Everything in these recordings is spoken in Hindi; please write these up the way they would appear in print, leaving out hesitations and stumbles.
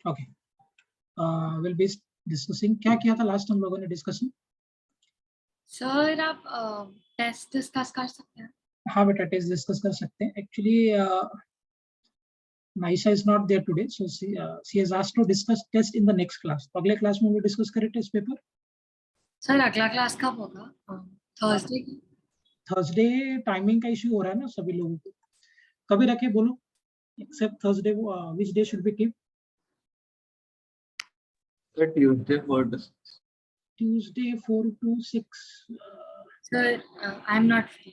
Okay. We'll be discussing. क्या किया था लास्ट हम लोगों ने डिस्कशन? सर आप टेस्ट डिस्कस कर सकते हैं. हाँ बेटा, टेस्ट डिस्कस कर सकते हैं. Actually Naisha is not there today, so she has asked to discuss test in the next class. अगले क्लास में वो डिस्कस करें टेस्ट पेपर. सर अगला क्लास कब होगा? थर्सडे की. थर्सडे टाइमिंग का इशू हो रहा है ना सभी लोगों को. कभी रखे बोलो, except Thursday. Which day should be keep? Tuesday 4 to 6. Tuesday 4 to 6. Sir I am not free.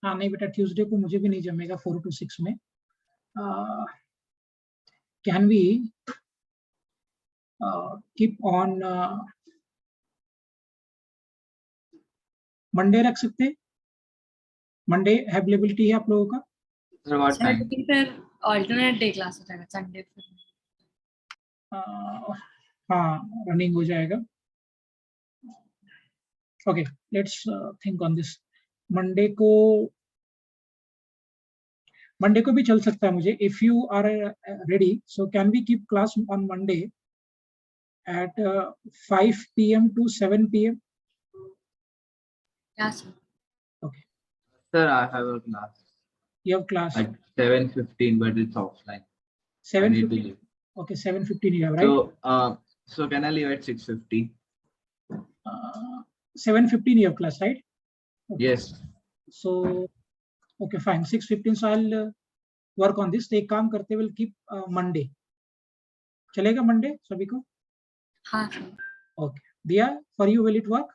हाँ नहीं बेटा, ट्यूसडे को मुझे भी नहीं जमेगा 4 to 6 में. Can we keep on Monday रख सकते हैं? मंडे अवेलेबिलिटी है आप लोगों का? Sir, what sir time? लेकिन फिर ऑल्टरनेट डे क्लास हो जाएगा संडे फिर. हाँ, रनिंग हो जाएगा. Okay, let's think on this. Monday को भी चल सकता है मुझे. If you are ready, so can we keep class on Monday at 5 PM to 7 PM? क्या सर? Okay, Sir, I have a class you have class at 7:15, but it's offline. I need to 7:15. leave. Okay, 7:15 you have, right? So can I leave at 6:50? 7:15 you have class, right? Okay. Yes. So okay, fine. 6:15. So I'll work on this. एक काम करते, will keep Monday. चलेगा Monday सभी को? हाँ sir. Okay. Diya, for you will it work?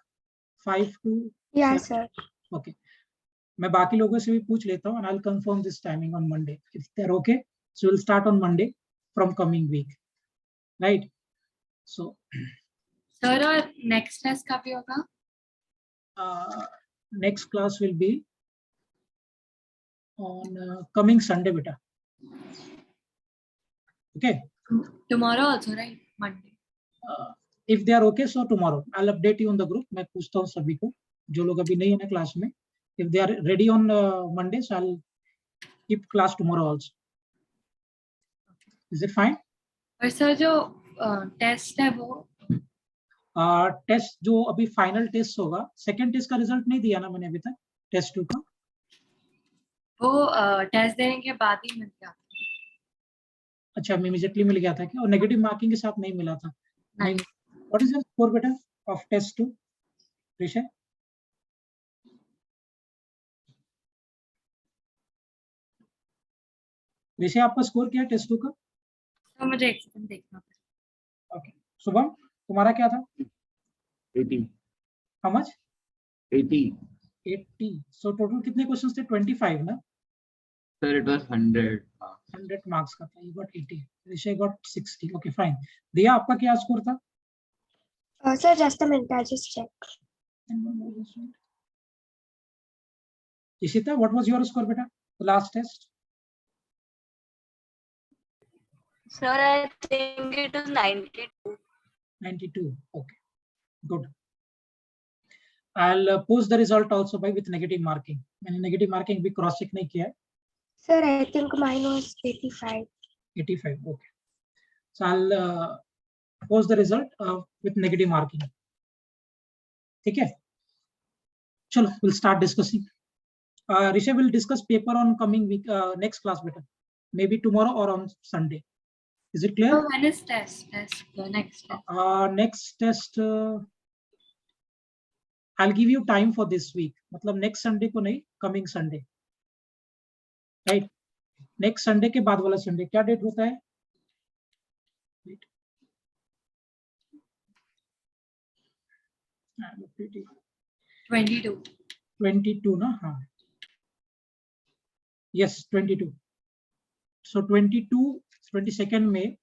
5 to Yeah, 7? sir. Okay. मैं बाकी लोगों से भी पूछ लेता हूँ and I'll confirm this timing on Monday. If they're okay, so we'll start on Monday from coming week, right? So sir और नेक्स्ट टेस्ट कब होगा? next class will be on coming Sunday, beta. Okay. Tomorrow also right? Monday. If they are okay, so tomorrow I'll update you on the group. मैं पूछता हूँ सभी को जो लोग अभी नहीं है ना क्लास में. If they are ready on Monday, so I'll keep class tomorrow also. Is it fine? और सर जो टेस्ट है वो टेस्ट जो अभी फाइनल टेस्ट होगा, सेकंड टेस्ट का रिजल्ट नहीं दिया ना मैंने अभी तक, टेस्ट 2 का. वो टेस्ट देने के बाद ही मिल गया. अच्छा, इमीडिएटली मिल गया था क्या? और नेगेटिव मार्किंग के साथ नहीं मिला था? नहीं. व्हाट इज योर स्कोर बेटा ऑफ टेस्ट 2? ऋषि, ऋषि आपका स्कोर क्या है टेस्ट 2 का? तो मुझे एक सेकंड देखना पड़ेगा. ओके. शुभम, तुम्हारा क्या था? 80. How much? 80. 80. सो टोटल कितने क्वेश्चंस थे? 25 ना? Sir, it was 100. 100 मार्क्स का था. You got 80, Rishi got 60. Okay fine. दिया, आपका क्या स्कोर था? Sir, just a minute. I'll just check. Ishita, what was your score beta, the last test? Sir, I think it is 92. 92. Okay, good. I'll post the result also by with negative marking. मैंने negative marking भी cross check नहीं किया है. Sir, I think mine was 85. 85. Okay. So I'll post the result with negative marking. ठीक है? चलो, we'll start discussing. Rishabh will discuss paper on coming week, next class beta. Maybe tomorrow or on Sunday. Is it clear? So when is test? The next test. Next test, I'll give you time for this week. मतलब next Sunday को नहीं, coming Sunday. Right? Next Sunday के बाद वाला Sunday क्या डेट होता है? 22. 22 ना? हाँ. Yes, 22. So 22nd May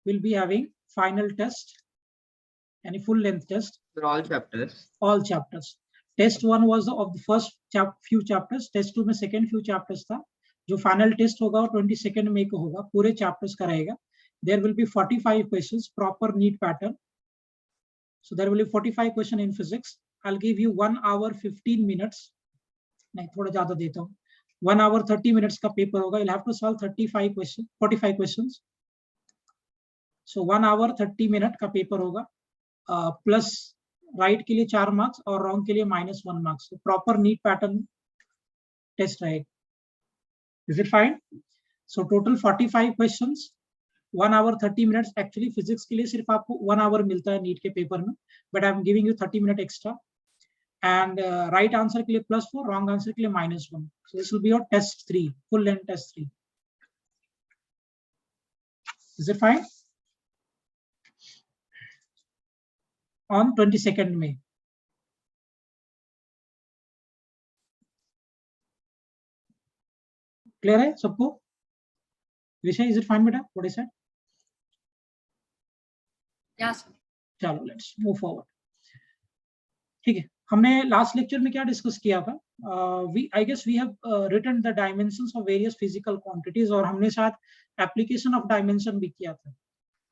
will be having final test and a full length test. For all chapters. All chapters. Test 1 was of the first few chapters. Test 2 में second few chapters था. जो final test होगा वो 22nd May को होगा. पूरे chapters का रहेगा. There will be 45 questions, proper neat pattern. So there will be 45 questions in physics. I'll give you 1 hour 15 minutes. नहीं, थोड़ा ज़्यादा देता हूँ. 1 hour 30 minutes का पेपर होगा. You'll have to solve 45 questions. So 1 hour 30 minute का पेपर होगा, प्लस राइट के लिए 4 मार्क्स और रॉन्ग के लिए -1 marks. Proper NEET pattern test रहेगा। Is it fine? So total 45 questions, 1 hour 30 minutes। Actually physics के लिए सिर्फ आपको 1 hour मिलता है नीट के पेपर में, but I am giving you 30 minute extra. And right answer के लिए +4, रॉन्ग आंसर के लिए -1। So this will be your test 3, full length test 3। Is it fine? On 22nd May। Clear है सबको? विषय, इज इट फाइन बेटा? What is it? Yes, sir. चलो लेट्स मूव फॉरवर्ड। ठीक है, हमने लास्ट लेक्चर में क्या डिस्कस किया था? I guess we have written the dimensions of various physical quantities, और हमने साथ एप्लीकेशन ऑफ डायमेंशन भी किया था,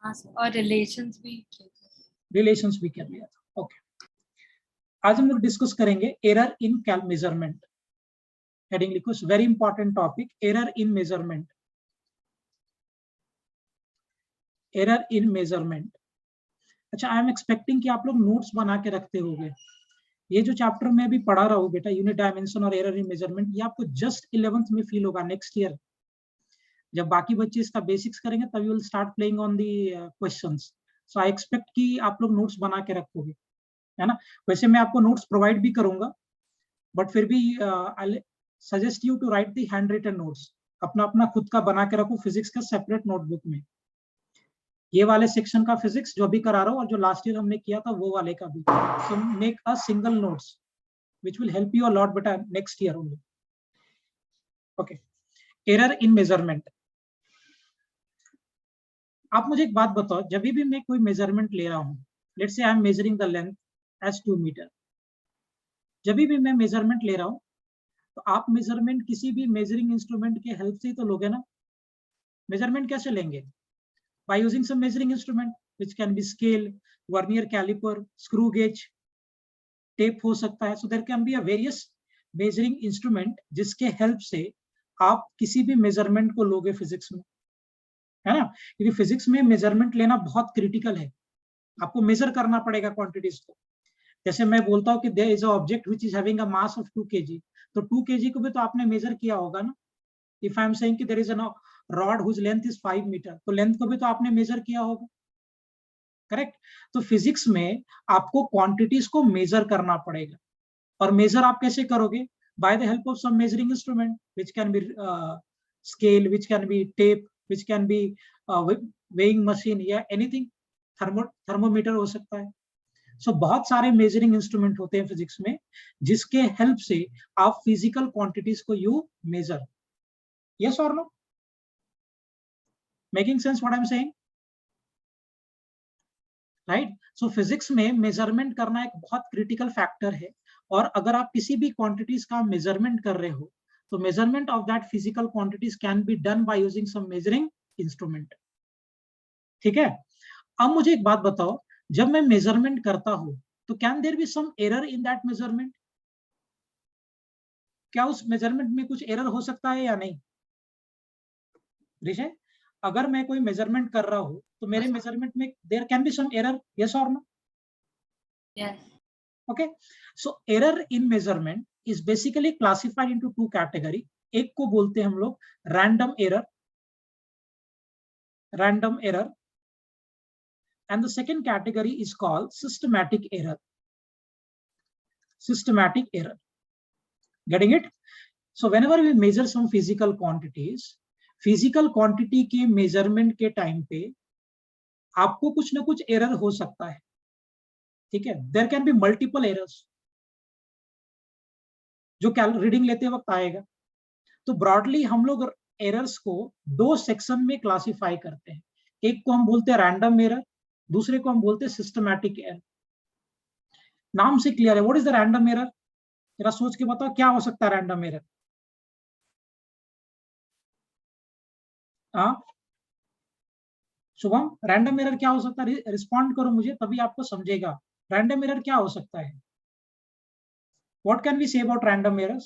हाँ सर, और रिलेशंस भी किए थे। रिलेशंस भी कर लिया था। ओके, आज हम लोग डिस्कस करेंगे एरर इन मेजरमेंट। हेडिंग लिखो, very important topic, error in measurement. Error in measurement. अच्छा, आई एम एक्सपेक्टिंग कि आप लोग नोट्स बना के रखते होंगे। ये जो चैप्टर मैं अभी पढ़ा रहा हूँ बेटा, यूनिट डायमेंशन और एरर इन मेजरमेंट, ये आपको जस्ट 11th में फील होगा। नेक्स्ट ईयर जब बाकी बच्चे इसका बेसिक्स करेंगे तभी will start playing on the questions. So I expect कि आप लोग नोट्स बना के रखोगे, है ना? वैसे मैं आपको नोट्स प्रोवाइड भी करूंगा, बट फिर भी I suggest you to write the hand written notes. अपना अपना खुद का बना के रखो फिजिक्स का सेपरेट नोटबुक में। ये वाले सेक्शन का फिजिक्स जो भी करा रहा हूँ और जो लास्ट ईयर हमने किया था वो वाले का भी। So make a single notes which will help you a lot better next year only. Okay, error in measurement। आप मुझे एक बात बताओ, जब भी मैं कोई मेजरमेंट ले रहा हूँ, let's say I am measuring the length as 2 meter, जब भी मैं मेजरमेंट ले रहा हूँ तो आप मेजरमेंट किसी भी मेजरिंग इंस्ट्रूमेंट के हेल्प से ही तो लोगे ना। मेजरमेंट कैसे लेंगे? by using some measuring instrument which can be scale, vernier caliper, screw gauge, tape हो सकता है। So there can be a various measuring instrument जिसके हेल्प से आप किसी भी मेजरमेंट को लोगे फिजिक्स में, है ना? क्योंकि फिजिक्स में मेजरमेंट लेना बहुत क्रिटिकल है। आपको मेजर करना पड़ेगा क्वांटिटीज को। जैसे मैं बोलता हूँ कि there is a object which is having a mass of 2 kg, तो 2 kg को भी तो आपने मेजर किया होगा ना। इफ आई एम सेइंग कि there is a rod whose length is 5 metre, तो लेंथ को भी तो आपने मेजर किया होगा, करेक्ट? तो फिजिक्स में आपको क्वांटिटीज को मेजर करना पड़ेगा, और मेजर आप कैसे करोगे? By the help of some measuring instrument which can be scale, which can be tape, which can be weighing machine या एनीथिंग, थर्मोमीटर हो सकता है। सो बहुत सारे मेजरिंग इंस्ट्रूमेंट होते हैं फिजिक्स में जिसके हेल्प से आप फिजिकल क्वांटिटीज को यू मेजर। यस और no? Making sense what I am saying? Right? So physics में मेजरमेंट करना एक बहुत क्रिटिकल फैक्टर है, और अगर आप किसी भी क्वांटिटीज का मेजरमेंट कर रहे हो तो measurement of that physical quantities can be done by using some measuring instrument. ठीक है? अब मुझे एक बात बताओ, जब मैं मेजरमेंट करता हूं तो can there be some error in that measurement? क्या उस मेजरमेंट में कुछ एरर हो सकता है या नहीं? ऋषि, अगर मैं कोई मेजरमेंट कर रहा हूं तो मेरे मेजरमेंट में there can be some error, yes और no? Yes. Okay, so error in measurement is basically classified into 2 category। एक को बोलते हैं हम लोग random error, and the second category is called systematic error। Getting it? So whenever we measure some physical quantities, physical quantity के measurement के time पे आपको कुछ ना कुछ error हो सकता है, ठीक है? There can be multiple errors जो रीडिंग लेते वक्त आएगा। तो ब्रॉडली हम लोग एरर्स को 2 सेक्शन में क्लासिफाई करते हैं। एक को हम बोलते हैं रैंडम एरर, दूसरे को हम बोलते हैं सिस्टमैटिक एरर। नाम से क्लियर है what is the random error? जरा सोच के बताओ क्या हो सकता है रैंडम एरर? हाँ शुभम, रैंडम एरर क्या हो सकता है? रिस्पॉन्ड करो मुझे, तभी आपको समझेगा रैंडम एरर क्या हो सकता है। What can we say about random errors?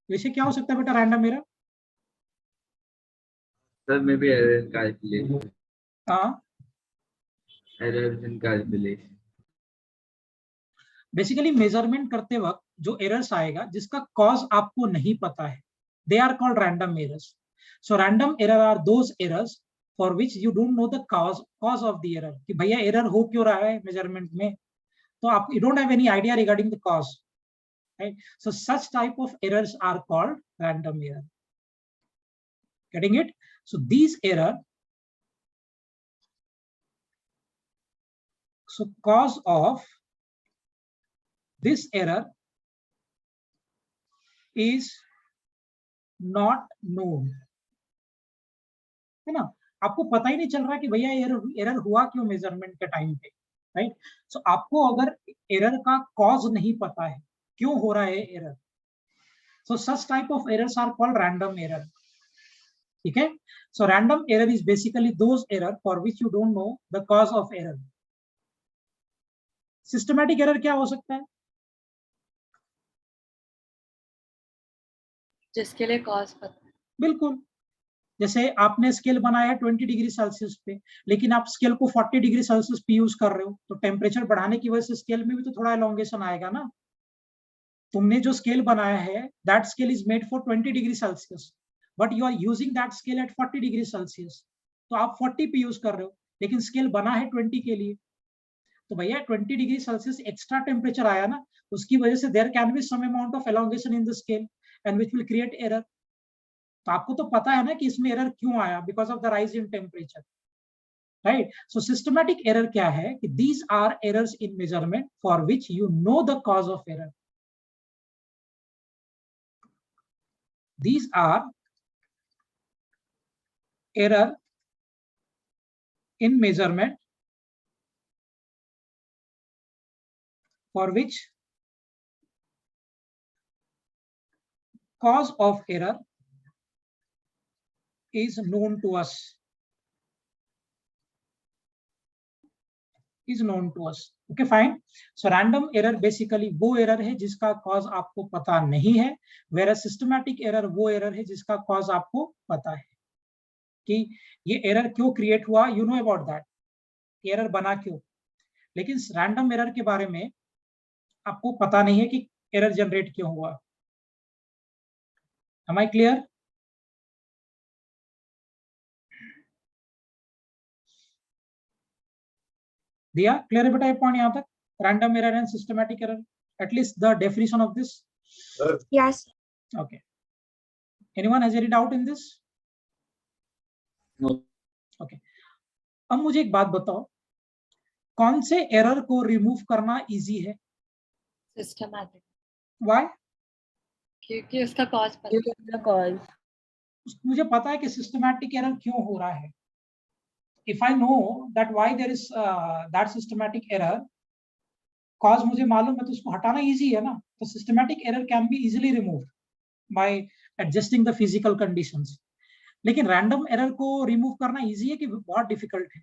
वैसे क्या हो सकता है बेटा random error? Sir, maybe error in calculation. हाँ, Errors in calculation. Basically measurement करते वक्त जो एरर्स आएगा जिसका कॉज आपको नहीं पता है, they are called random errors. So random error are those errors for which you don't know the cause of the error, कि भैया एरर हो क्यों रहा है मेजरमेंट में, तो आप you don't have any idea regarding the cause, right. So such type of errors are called random error. Getting it? So these error, so cause of this error is not known, है ना. आपको पता ही नहीं चल रहा कि भैया एरर हुआ क्यों मेजरमेंट के टाइम पे, राइट. सो आपको अगर एरर का कॉज नहीं पता है क्यों हो रहा है error, so such type of errors are called random error. ठीक है. So random error is basically those error for which you don't know the cause of error. Systematic error क्या हो सकता है? जिसके लिए कॉज पता है. बिल्कुल, जैसे आपने स्केल बनाया है 20 डिग्री सेल्सियस पे, लेकिन आप स्केल को 40 डिग्री सेल्सियस पे यूज कर रहे हो, तो टेम्परेचर बढ़ाने की वजह से स्केल में भी तो थोड़ा एलोंगेशन आएगा ना. तुमने जो स्केल बनाया है that scale is made for 20 degree Celsius, but you are using that scale at 40 degree Celsius, तो आप 40 पे यूज कर रहे हो, लेकिन स्केल बना है 20 के लिए. तो भैया 20 डिग्री सेल्सियस एक्स्ट्रा टेम्परेचर आया ना, उसकी वजह से there can be some amount of elongation in the scale and which will create error. तो आपको तो पता है ना कि इसमें एरर क्यों आया, because of the rise in temperature, right. So systematic error क्या है कि these are errors in measurement for which you know the cause of error. These are error in measurement for which cause of error is known to us. Is known to us. Okay, fine. So random error basically वो error है जिसका cause आपको पता नहीं है, whereas systematic error वो error है जिसका cause आपको पता है कि ये error क्यों create हुआ, you know about that, error बना क्यों. लेकिन random error के बारे में आपको पता नहीं है कि error generate क्यों हुआ. Am I clear? दिया क्लियर है बेटा ये पॉइंट यहाँ तक, random error and systematic error, at least the definition of this. Yes. Okay, anyone has any doubt in this? No. Okay, अब मुझे एक बात बताओ, कौन से एरर को रिमूव करना इजी है? सिस्टमैटिक. व्हाई? क्योंकि उसका कॉज पता है. मुझे पता है कि सिस्टमैटिक एरर क्यों हो रहा है. If I know that why there is that systematic error, cause मुझे मालूम है तो उसको हटाना easy है ना. तो systematic error can be easily removed by adjusting the physical conditions. लेकिन random error को remove करना easy है कि बहुत difficult है?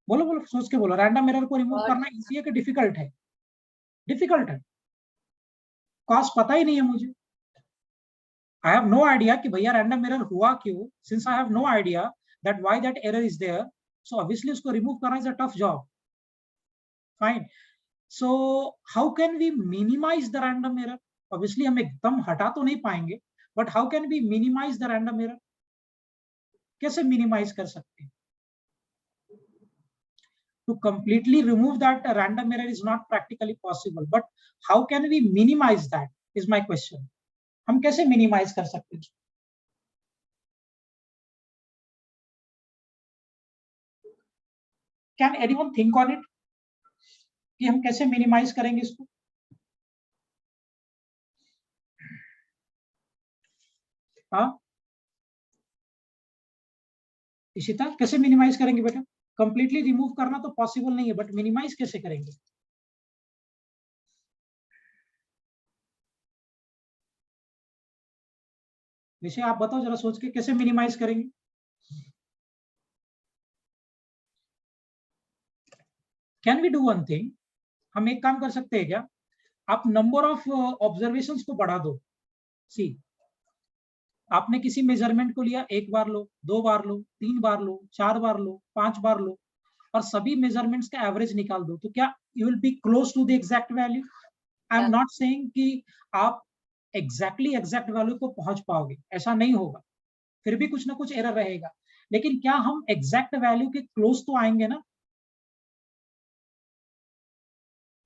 बोलो बोलो, सोच के बोलो, random error को remove करना easy है कि difficult है? Difficult है. cause पता ही नहीं है मुझे. I have no idea कि भैया random error हुआ क्यों. Since I have no idea that why that error is there, so obviously उसको remove करना is a tough job. Fine. So how can we minimize the random error? Obviously हम एकदम हटा तो नहीं पाएंगे, but how can we minimize the random error? कैसे minimize कर सकते हैं? To completely remove that random error is not practically possible, but how can we minimize that is my question. हम कैसे minimize कर सकते हैं? Can anyone think on it? कि हम कैसे minimize करेंगे इसको? हाँ, इशिता कैसे minimize करेंगे बेटा? Completely remove करना तो possible नहीं है, but minimize कैसे करेंगे? वैसे आप बताओ जरा सोच के कैसे minimize करेंगे? Can we do one thing? हम एक काम कर सकते हैं क्या? आप नंबर ऑफ ऑब्जर्वेशंस को बढ़ा दो. सी, आपने किसी मेजरमेंट को लिया, 1 बार लो, 2 बार लो, 3 बार लो, 4 बार लो, 5 बार लो और सभी मेजरमेंट्स का एवरेज निकाल दो, तो क्या you will be close to the exact value? I am not saying कि आप एग्जैक्ट वैल्यू को पहुंच पाओगे, ऐसा नहीं होगा, फिर भी कुछ ना कुछ एरर रहेगा, लेकिन क्या हम एग्जैक्ट वैल्यू के क्लोज तो आएंगे ना?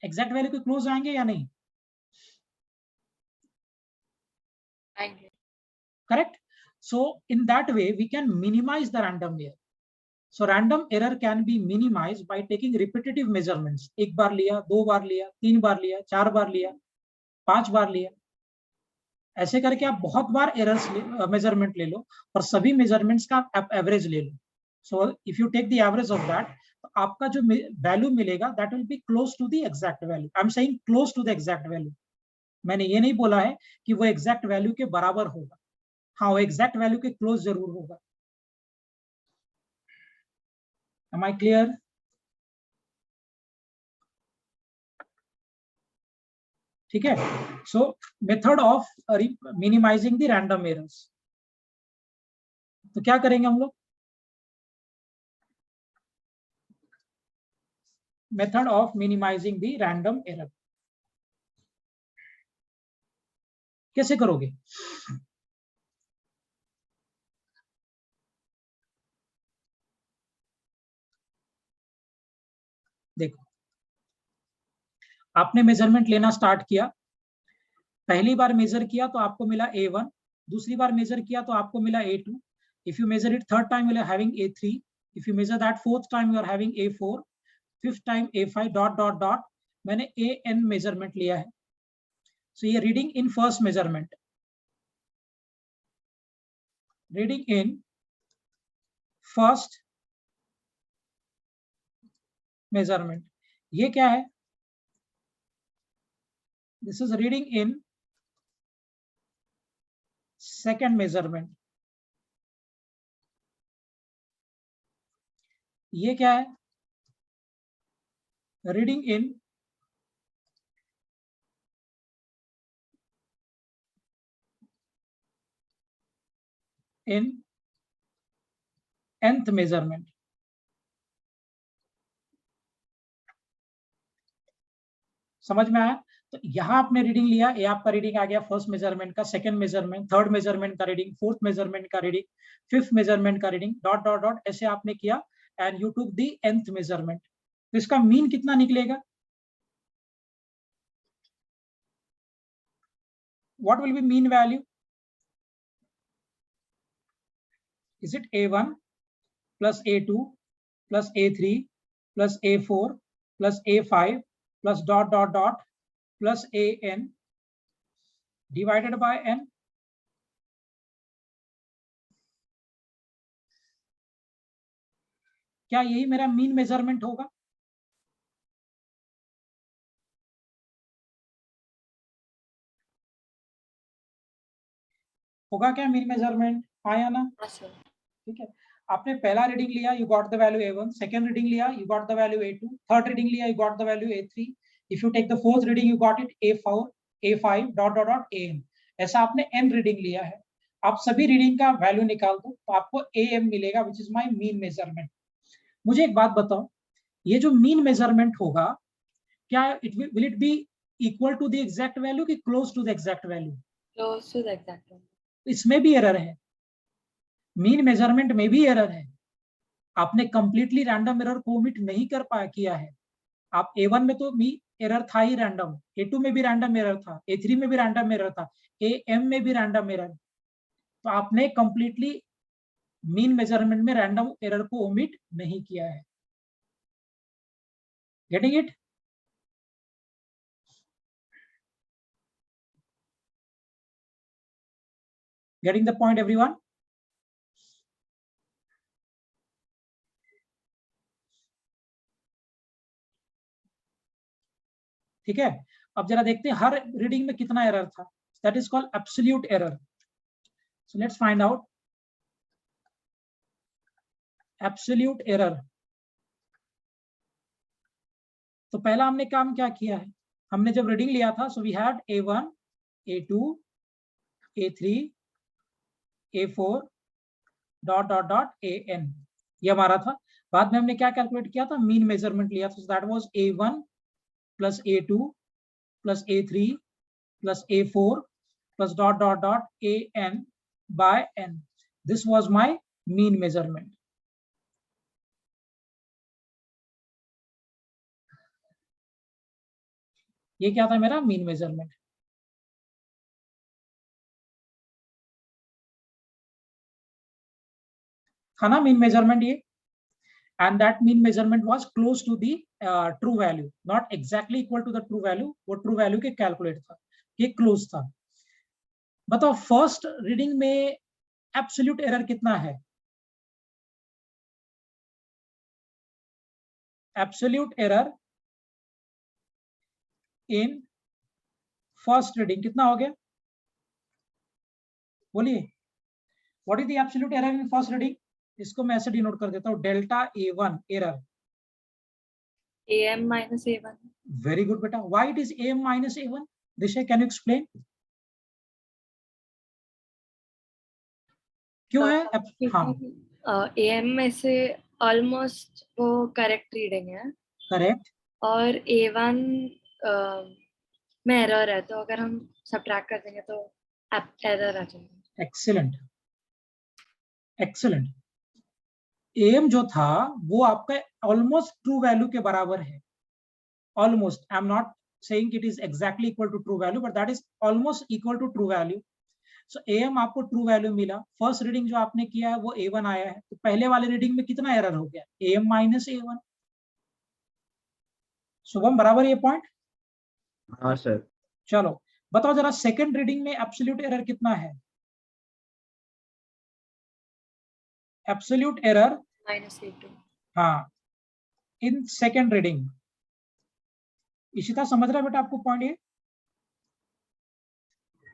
एग्जैक्ट वैल्यू के क्लोज आएंगे या नहीं? आएंगे। Correct? So in that way, we can minimize the random error. So random error can be minimized by taking repetitive measurements. एक बार लिया, 2 बार लिया, 3 बार लिया, 4 बार लिया, 5 बार लिया, ऐसे करके आप बहुत बार एरर्स मेजरमेंट ले लो और सभी मेजरमेंट्स का आप एवरेज ले लो. So if you take the average of that, तो आपका जो वैल्यू मिलेगा that will be close to the exact value. I'm saying close to the exact value. मैंने ये नहीं बोला है कि वो एग्जैक्ट वैल्यू के बराबर होगा, हाँ वो एग्जैक्ट वैल्यू के क्लोज जरूर होगा. Am I clear? ठीक है. So method of minimizing the random errors. तो क्या करेंगे हम लोग? Method of minimizing the random error. कैसे करोगे? देखो, आपने मेजरमेंट लेना स्टार्ट किया, पहली बार मेजर किया तो आपको मिला A1, दूसरी बार मेजर किया तो आपको मिला A2. If you measure it third time, you are having A3. If you measure that fourth time, you are having A4. Fifth time A5 dot dot dot. मैंने AN मेजरमेंट लिया है. So ये reading in first measurement, reading in first measurement, ये क्या है? This is reading in second measurement. ये क्या है? Reading in nth measurement. समझ में आया? तो यहाँ आपने रीडिंग लिया, ये आपका रीडिंग आ गया फर्स्ट मेजरमेंट का, सेकंड मेजरमेंट, थर्ड मेजरमेंट का रीडिंग, फोर्थ मेजरमेंट का रीडिंग, फिफ्थ मेजरमेंट का रीडिंग, डॉट डॉट डॉट ऐसे आपने किया and you took the nth measurement. तो इसका मीन कितना निकलेगा? What will B mean value? Is it A1 plus A2 plus A3 plus A4 plus A5 plus dot dot dot plus AN divided by N? क्या यही मेरा मीन मेजरमेंट होगा? होगा क्या मीन मेजरमेंट? आया ना? ठीक है. आपने पहला रीडिंग लिया, you got the value A1, second reading लिया, you got the value A2, third reading लिया, you got the value A3. If you take the fourth reading, you got it A4, A5 dot dot dot AN. ऐसा आपने n रीडिंग लिया है. आप सभी रीडिंग का वैल्यू निकाल दो तो आपको AM मिलेगा, which is my mean measurement. मुझे एक बात बताओ, ये जो मीन मेजरमेंट होगा, क्या it will it be equal to the exact value कि close to the exact value? Close to the exact one. इसमें भी एरर है, मीन मेजरमेंट में भी एरर है. आपने कंप्लीटली रैंडम एरर को ओमिट नहीं कर पाया किया है. आप A1 में तो एरर था ही रैंडम, A2 में भी रैंडम एरर था, A3 में भी रैंडम एरर था, AM में भी रैंडम एरर. तो आपने कंप्लीटली मीन मेजरमेंट में रैंडम एरर को ओमिट नहीं किया है. Getting it? Getting the point everyone? ठीक है. अब जरा देखते हैं हर रीडिंग में कितना एरर था. That is called absolute error. So let's find out absolute error. तो पहला हमने काम क्या किया है, हमने जब रीडिंग लिया था, so we had A1, A2, A3, A4 dot dot dot AN, ये हमारा था। बाद में हमने क्या कैलकुलेट किया था, मीन मेजरमेंट लिया था, that was A1 plus A2 plus A3 plus A4 plus dot dot dot AN by N, this was my mean measurement. ये क्या था मेरा मीन मेजरमेंट। था ना मीन मेजरमेंट ये, and that mean measurement was close to the true value, not exactly equal to the true value, वो true value के कैलकुलेट था, ये क्लोज था। बताओ फर्स्ट रीडिंग में एब्सोल्यूट एरर कितना है, absolute error in first reading कितना हो गया, बोलिए, what is the absolute error in first reading, इसको मैं ऐसे डिनोट कर देता हूँ, delta A1 error, AM minus A1. Very good बेटा, why it is AM minus A1, Disha can you explain क्यों है? हाँ AM में से ऑलमोस्ट वो करेक्ट रीडिंग है, करेक्ट, और A1 में एरर है, तो अगर हम सब्ट्रैक्ट कर देंगे तो एरर आ जाएगा। Excellent excellent. AM जो था वो आपका ऑलमोस्ट ट्रू वैल्यू के बराबर है, almost, I am not saying it is exactly equal to true value, but that is almost equal to true value. So AM आपको ट्रू वैल्यू मिला, फर्स्ट रीडिंग जो आपने किया है वो A1 आया है, तो पहले वाले रीडिंग में कितना एरर हो गया, AM माइनस A1। शुभम बराबर ये पॉइंट? हाँ सर। चलो बताओ जरा सेकंड रीडिंग में एब्सोल्यूट एरर कितना है, एब्सोल्यूट एरर माइनस A2। हाँ इन सेकंड रीडिंग, इशिता समझ रहा है बेटा आपको पॉइंट ये?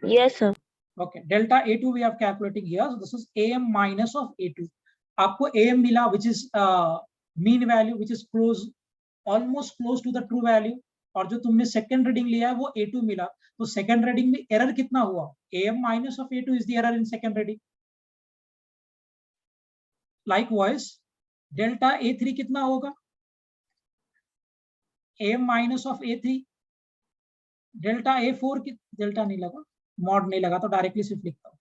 Yes, sir. Okay, delta A2 we are calculating here, so this is AM minus of A2, आपको AM मिला which is mean value which is close, almost close to the true value, और जो तुमने सेकंड रीडिंग लिया है वो A2 मिला, तो सेकंड रीडिंग में एरर कितना हुआ, AM minus of A2 is the error in second reading। Likewise delta A3 कितना होगा, AM minus of A3, delta A4 की, डेल्टा नहीं लगा, मॉड नहीं लगा तो डायरेक्टली सिर्फ लिखता हूँ,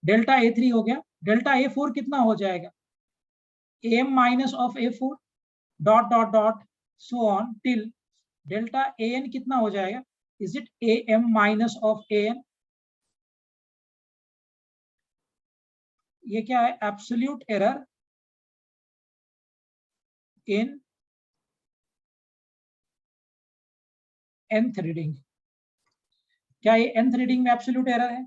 डेल्टा A3 हो गया, डेल्टा A4 कितना हो जाएगा, AM minus of A4 dot dot dot so on till delta AN कितना हो जाएगा, is it AM minus of AN, ये क्या है, एब्सोल्यूट एरर इन nth रीडिंग, क्या ये nth रीडिंग में एब्सोल्यूट एरर है,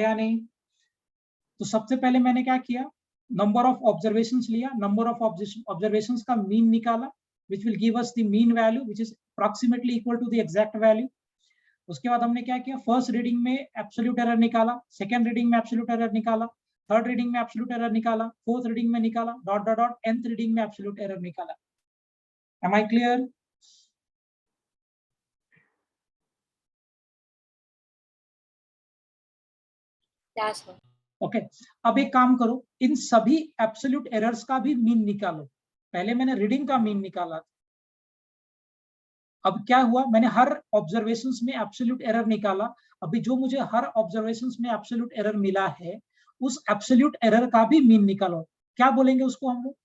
या नहीं? तो सबसे पहले मैंने क्या किया, नंबर ऑफ ऑब्जर्वेशंस लिया, नंबर ऑफ ऑब्जर्वेशंस का मीन निकाला, which will give us the mean value which is approximately equal to the exact value। उसके बाद हमने क्या किया, फर्स्ट रीडिंग में एब्सोल्यूट एरर निकाला, सेकंड रीडिंग में एब्सोल्यूट एरर निकाला, थर्ड रीडिंग में एब्सोल्यूट एरर निकाला, फोर्थ रीडिंग में निकाला, dot dot dot nth reading में एब्सोल्यूट एरर निकाला। Am I clear? Yes, sir. Okay अब एक काम करो, इन सभी एब्सोल्यूट एरर्स का भी मीन निकालो, पहले मैंने रीडिंग का मीन निकाला, अब क्या हुआ, मैंने हर ऑब्जर्वेशंस में एब्सोल्यूट एरर निकाला, अभी जो मुझे हर ऑब्जर्वेशंस में एब्सोल्यूट एरर मिला है उस एब्सोल्यूट एरर का भी मीन निकालो, क्या बोलेंगे उसको हम लोग,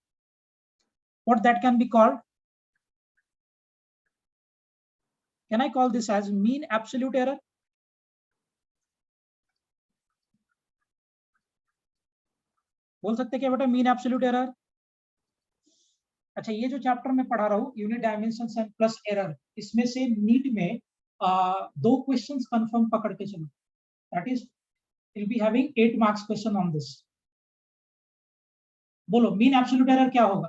what that can be called, can I call this as mean absolute error, बोल सकते क्या बेटा मीन एब्सोल्यूट एरर। अच्छा ये जो चैप्टर में पढ़ा रहा हूँ unit dimensions and plus error, इसमें से नीट में 2 क्वेश्चंस कंफर्म पकड़ के चलो, that is will be having 8 marks question on this. बोलो मीन एब्सोल्यूट एरर क्या होगा,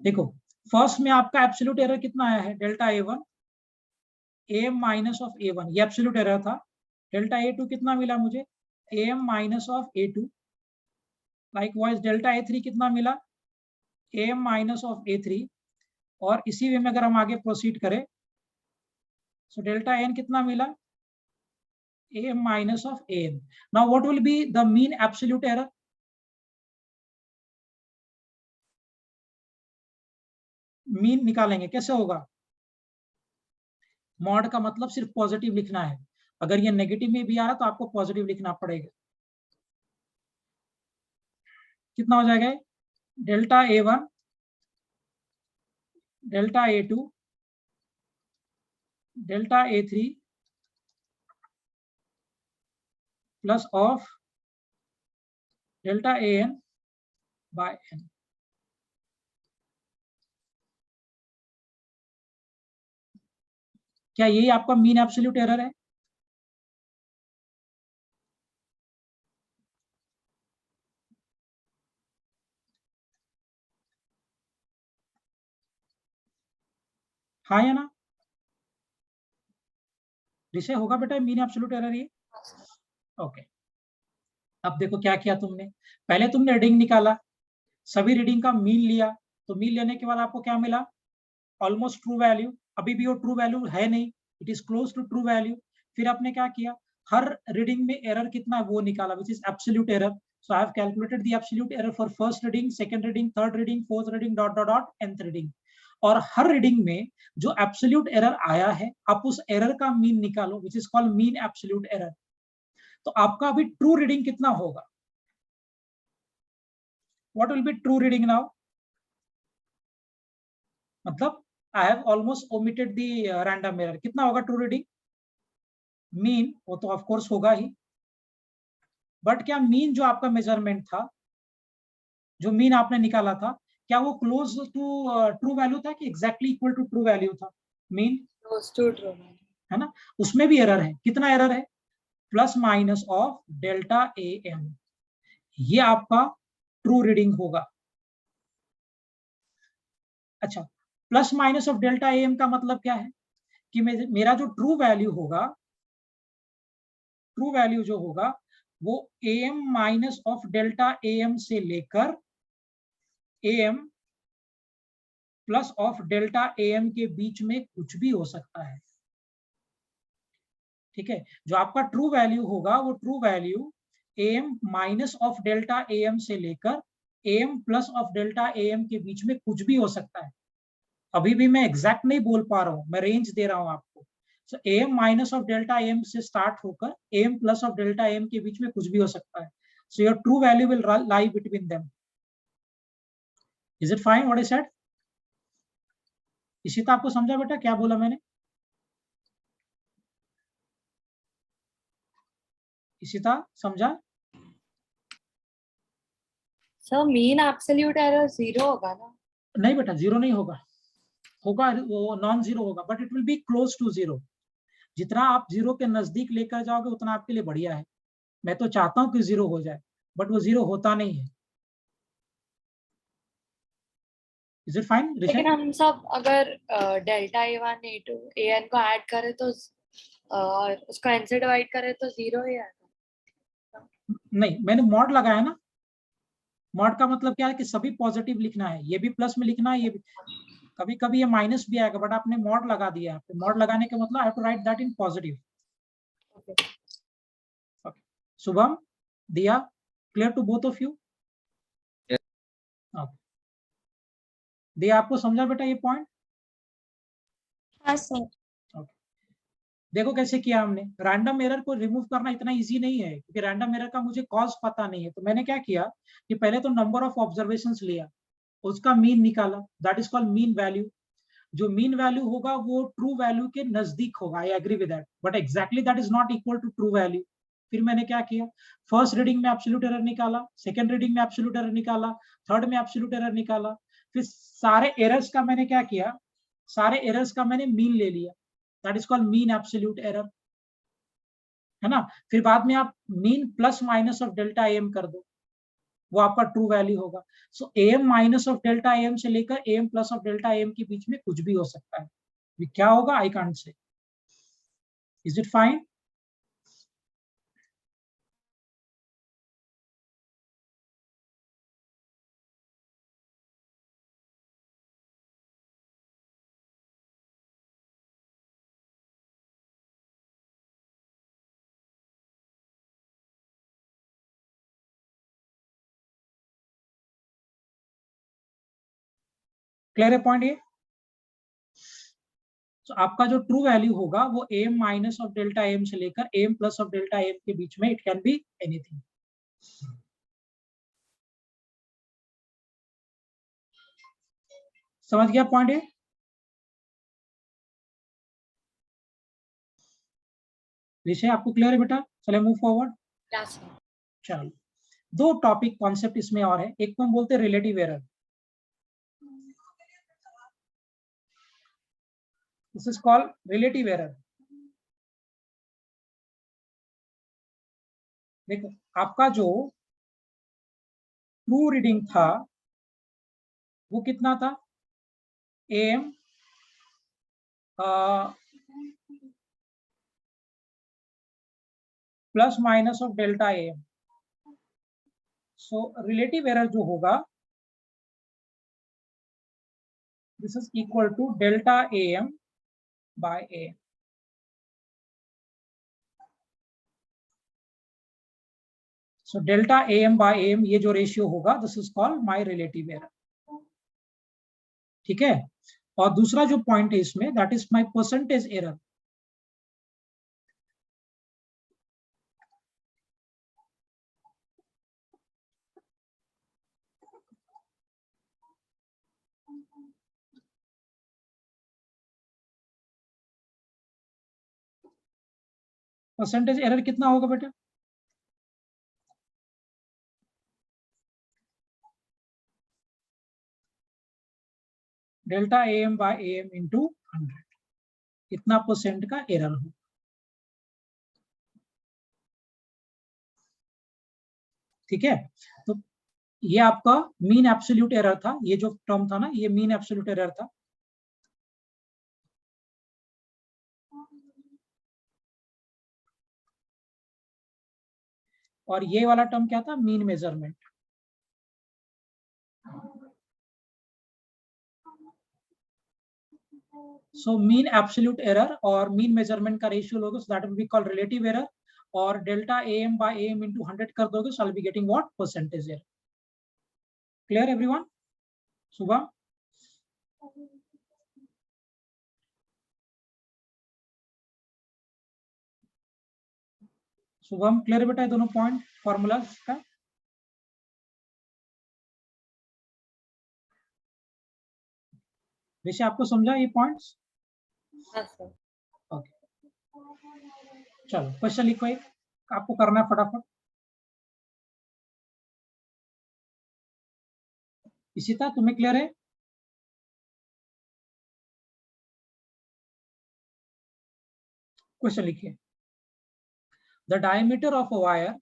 देखो फर्स्ट में आपका एब्सोल्यूट एरर कितना आया है, delta A1 AM minus of A1, ये एब्सोल्यूट एरर था, डेल्टा A2 कितना मिला मुझे, AM minus of A2, likewise delta A3 कितना मिला, AM माइनस ऑफ A3, और इसी वे में अगर हम आगे प्रोसीड करें, सो डेल्टा N कितना मिला, AM minus of AN. Now what will be the mean absolute error? Mean निकालेंगे, कैसे होगा? मॉड का मतलब सिर्फ पॉजिटिव लिखना है, अगर ये नेगेटिव में भी आ रहा तो आपको पॉजिटिव लिखना पड़ेगा। कितना हो जाएगा? Delta A1 delta A2 delta A3 plus of delta AN by N। क्या यही आपका मीन एब्सोल्यूट एरर है? हाँ या ना? जिसे होगा बेटा मीन एब्सोल्यूट एरर ये। ओके, अब देखो क्या किया तुमने, पहले तुमने रीडिंग निकाला, सभी रीडिंग का मीन लिया, तो मीन लेने के बाद आपको क्या मिला, ऑलमोस्ट ट्रू वैल्यू। अभी भी वो ट्रू वैल्यू है नहीं, it is close to true value. फिर आपने क्या किया, हर रीडिंग में एरर कितना है वो निकाला, विच is absolute error. So I have calculated the absolute error for first reading, second reading, third reading, fourth reading, dot dot dot nth reading. और हर रीडिंग में जो एब्सोल्यूट एरर आया है, आप उस एरर का मीन निकालो, which is called mean absolute error. तो आपका अभी ट्रू रीडिंग कितना होगा? What will be true reading now? मतलब I have almost omitted the random error, कितना होगा ट्रू रीडिंग? मीन वो तो ऑफ कोर्स होगा ही, बट क्या मीन जो आपका मेजरमेंट था, जो मीन आपने निकाला था, क्या वो क्लोज टू ट्रू वैल्यू था कि exactly equal to true value था? मीन क्लोज टू ट्रू है ना, उसमें भी एरर है। कितना एरर है? Plus minus of delta AM। ये आपका ट्रू रीडिंग होगा। अच्छा, plus minus of delta AM का मतलब क्या है कि मेरा जो ट्रू वैल्यू होगा, ट्रू वैल्यू जो होगा वो AM minus of delta AM से लेकर AM plus of delta AM के बीच में कुछ भी हो सकता है। ठीक है, जो आपका ट्रू वैल्यू होगा वो true value AM minus of delta AM से लेकर AM plus of delta AM के बीच में कुछ भी हो सकता है। अभी भी मैं एग्जैक्ट नहीं बोल पा रहा हूं, मैं रेंज दे रहा हूं आपको। सो AM minus of delta AM से स्टार्ट होकर AM plus of delta AM के बीच में कुछ भी हो सकता है। So your true value will lie between them. Is it fine what I said? इसी तो आपको समझा बेटा क्या बोला मैंने? इशिता समझा? सर मीन एब्सोल्यूट एरर 0 होगा ना? नहीं बेटा, जीरो नहीं होगा, होगा वो नॉन जीरो होगा, but it will be close to zero. जितना आप जीरो के नजदीक लेकर जाओगे उतना आपके लिए बढ़िया है। मैं तो चाहता हूं कि जीरो हो जाए, बट वो जीरो होता नहीं है। Is it fine? लेकिन हम सब अगर डेल्टा A1 A2 AN को ऐड करें तो और उसको n से डिवाइड करें तो 0 ही आएगा। नहीं, मैंने मॉड लगाया ना। मॉड का मतलब क्या है कि सभी पॉजिटिव लिखना है, ये भी प्लस में लिखना है, ये भी। कभी कभी ये माइनस भी आएगा, बट आपने मॉड लगा दिया है। मॉड लगाने का मतलब I have to write that in positive. Shubham, Diya, clear to both of you? Diya, आपको समझा बेटा ये पॉइंट? हाँ सर। देखो कैसे किया हमने। रैंडम एरर को रिमूव करना इतना इजी नहीं है, क्योंकि रैंडम एरर का मुझे कॉज पता नहीं है। तो मैंने क्या किया कि पहले तो नंबर ऑफ ऑब्जर्वेशंस लिया, उसका मीन निकाला, that is called mean value. जो मीन वैल्यू होगा वो ट्रू वैल्यू के नजदीक होगा, I agree with that, but exactly that is not equal to true value. फिर मैंने क्या किया, फर्स्ट रीडिंग में एब्सोल्यूट एरर निकाला, सेकंड रीडिंग में एब्सोल्यूट एरर निकाला, थर्ड में एब्सोल्यूट एरर निकाला। फिर सारे एरर्स का मैंने क्या किया, सारे एरर्स का मैंने मीन ले लिया, that is called mean absolute error, है ना। फिर बाद में आप mean plus minus of delta AM कर दो, वो आपका ट्रू वैल्यू होगा। सो AM minus of delta AM से लेकर AM plus of delta AM के बीच में कुछ भी हो सकता है। ये क्या होगा, I can't say. Is it fine? Clear है पॉइंट ये? तो आपका जो ट्रू वैल्यू होगा वो M minus of delta M से लेकर M plus of delta M के बीच में, इट कैन बी एनीथिंग। समझ गया पॉइंट ये? विषय आपको क्लियर है बेटा? चले मूव फॉरवर्ड। Yes, sir. चलो, दो टॉपिक कॉन्सेप्ट इसमें और है। एक को हम बोलते हैं relative error. This is called relative error. देखो, आपका जो ट्रू रीडिंग था वो कितना था? M plus minus of delta M. So relative error जो होगा, this is equal to delta M by M. So delta M by M, ये जो रेशियो होगा, this is called my relative error. ठीक है? और दूसरा जो पॉइंट है इसमें, that is my percentage error. Percentage error कितना होगा बेटा? Delta M by M into 100, कितना परसेंट का एरर हो। ठीक है? तो ये आपका मीन एब्सोल्यूट एरर था। ये जो टर्म था ना, ये मीन एब्सोल्यूट एरर था। और ये वाला टर्म क्या था? Mean measurement. So mean absolute error और मीन मेजरमेंट का रेशियो लोगे, so that will be called relative error. और delta M by M into 100 कर दोगे, so I will be getting what? Percentage error. Clear everyone? Shubham? Shubham clear बेटा? दोनों पॉइंट फॉर्मूला का? वैसे आपको समझा ये पॉइंट्स? Yes, sir. ओके, चलो क्वेश्चन लिखो एक, आपको करना है फटाफट। इशिता, तुम्हें क्लियर है? क्वेश्चन लिखिए। The diameter of a wire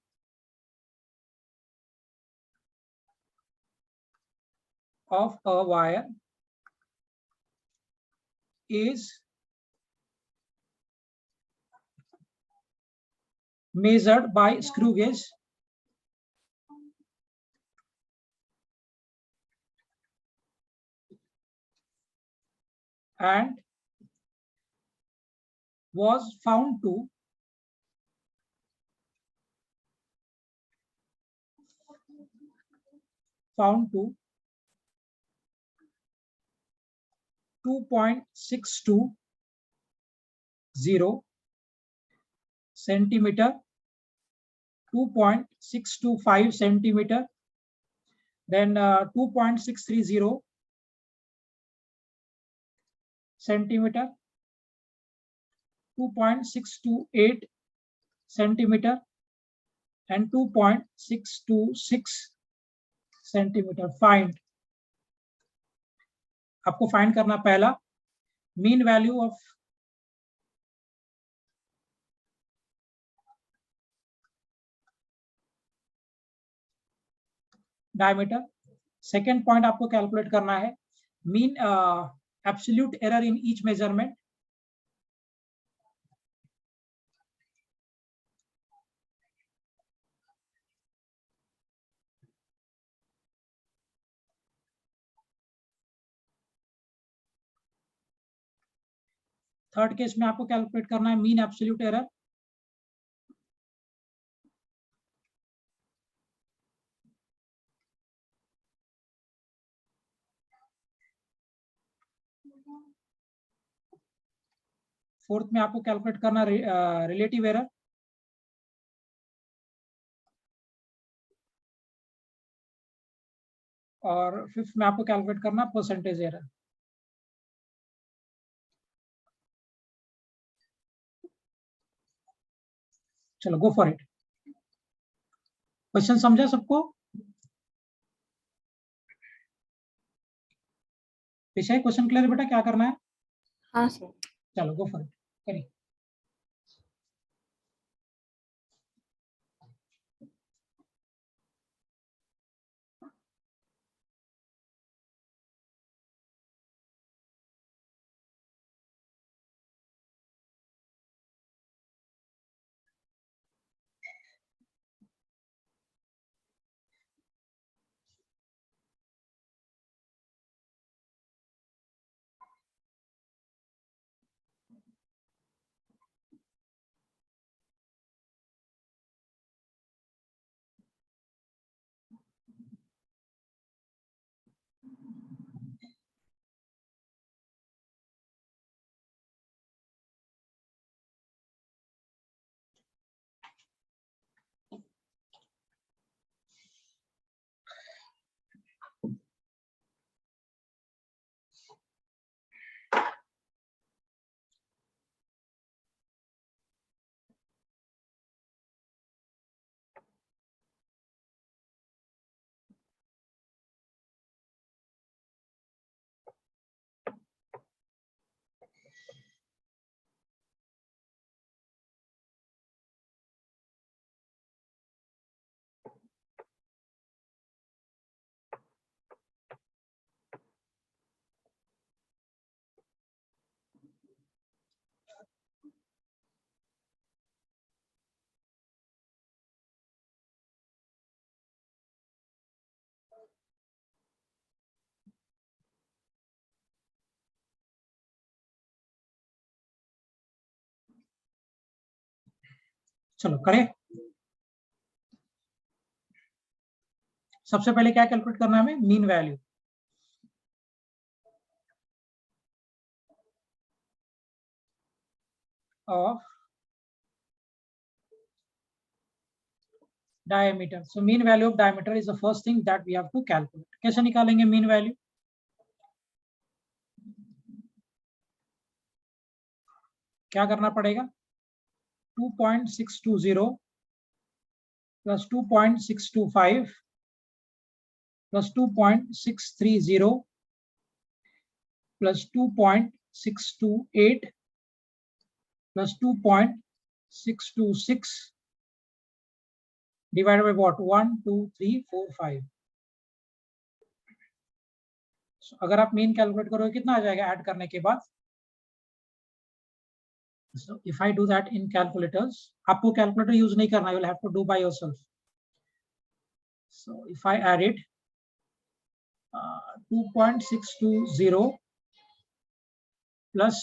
is measured by screw gauge and was found to found to 2.620 centimeter, 2.625 centimeter, then 2.630 centimeter, 2.628 centimeter, and 2.626 centimeter. Find. आपको फाइंड करना पहला mean value of diameter. Second point आपको कैलकुलेट करना है mean absolute error in each measurement. Third case में आपको कैलकुलेट करना है मीन एब्सोल्यूट एरर। फोर्थ में आपको कैलकुलेट करना रिलेटिव एरर, और फिफ्थ में आपको कैलकुलेट करना परसेंटेज एरर। चलो गो फॉर इट। क्वेश्चन समझा सबको? विषय क्वेश्चन क्लियर बेटा, क्या करना है? हाँ सर। चलो गो फॉर इट, करिए। चलो करें। सबसे पहले क्या कैलकुलेट करना है हमें? Mean value. Of diameter. So mean value of diameter is the first thing that we have to calculate. कैसे निकालेंगे mean value? क्या करना पड़ेगा? 2.620 plus 2.625 plus 2.630 plus 2.628 plus 2.626 divided by what? 1, 2, 3, 4, 5. So, अगर आप मीन कैलकुलेट करोगे कितना आ जाएगा ऐड करने के बाद? So if I do that in calculators, आपको कैलकुलेटर यूज नहीं करना, you will have to do by yourself. So if I add it, 2.620 plus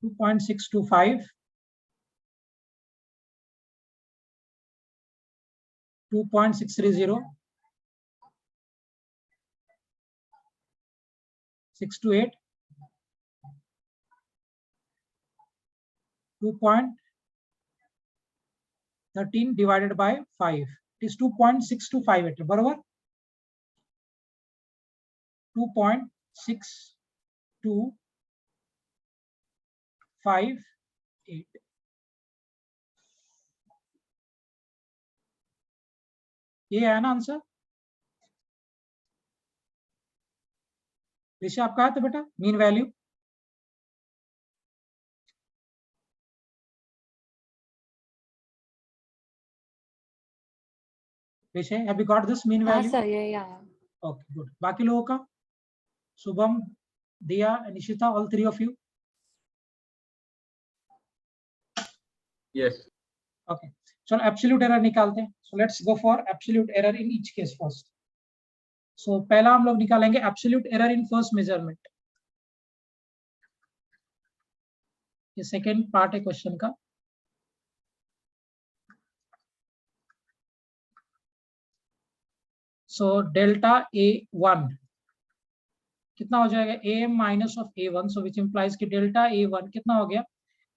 2.625 2.630 628 2.13 divided by 5. It is 2.625 बराबर 2.6258. ये है ना आंसर? ऋषि आपका है तो बेटा mean value? Rishi, have you got this mean हाँ value? सर, ये आया। Okay, good. बाकी लोगों का? शुभम, दिया, Nishita, all three of you? Yes. Okay. So absolute error निकालते हैं. So let's go for absolute error in each case first. So पहला हम लोग निकालेंगे absolute error in first measurement. ये सेकेंड पार्ट है क्वेश्चन का. So delta A1 कितना हो जाएगा am minus of a1, so which implies कि डेल्टा a1 कितना हो गया,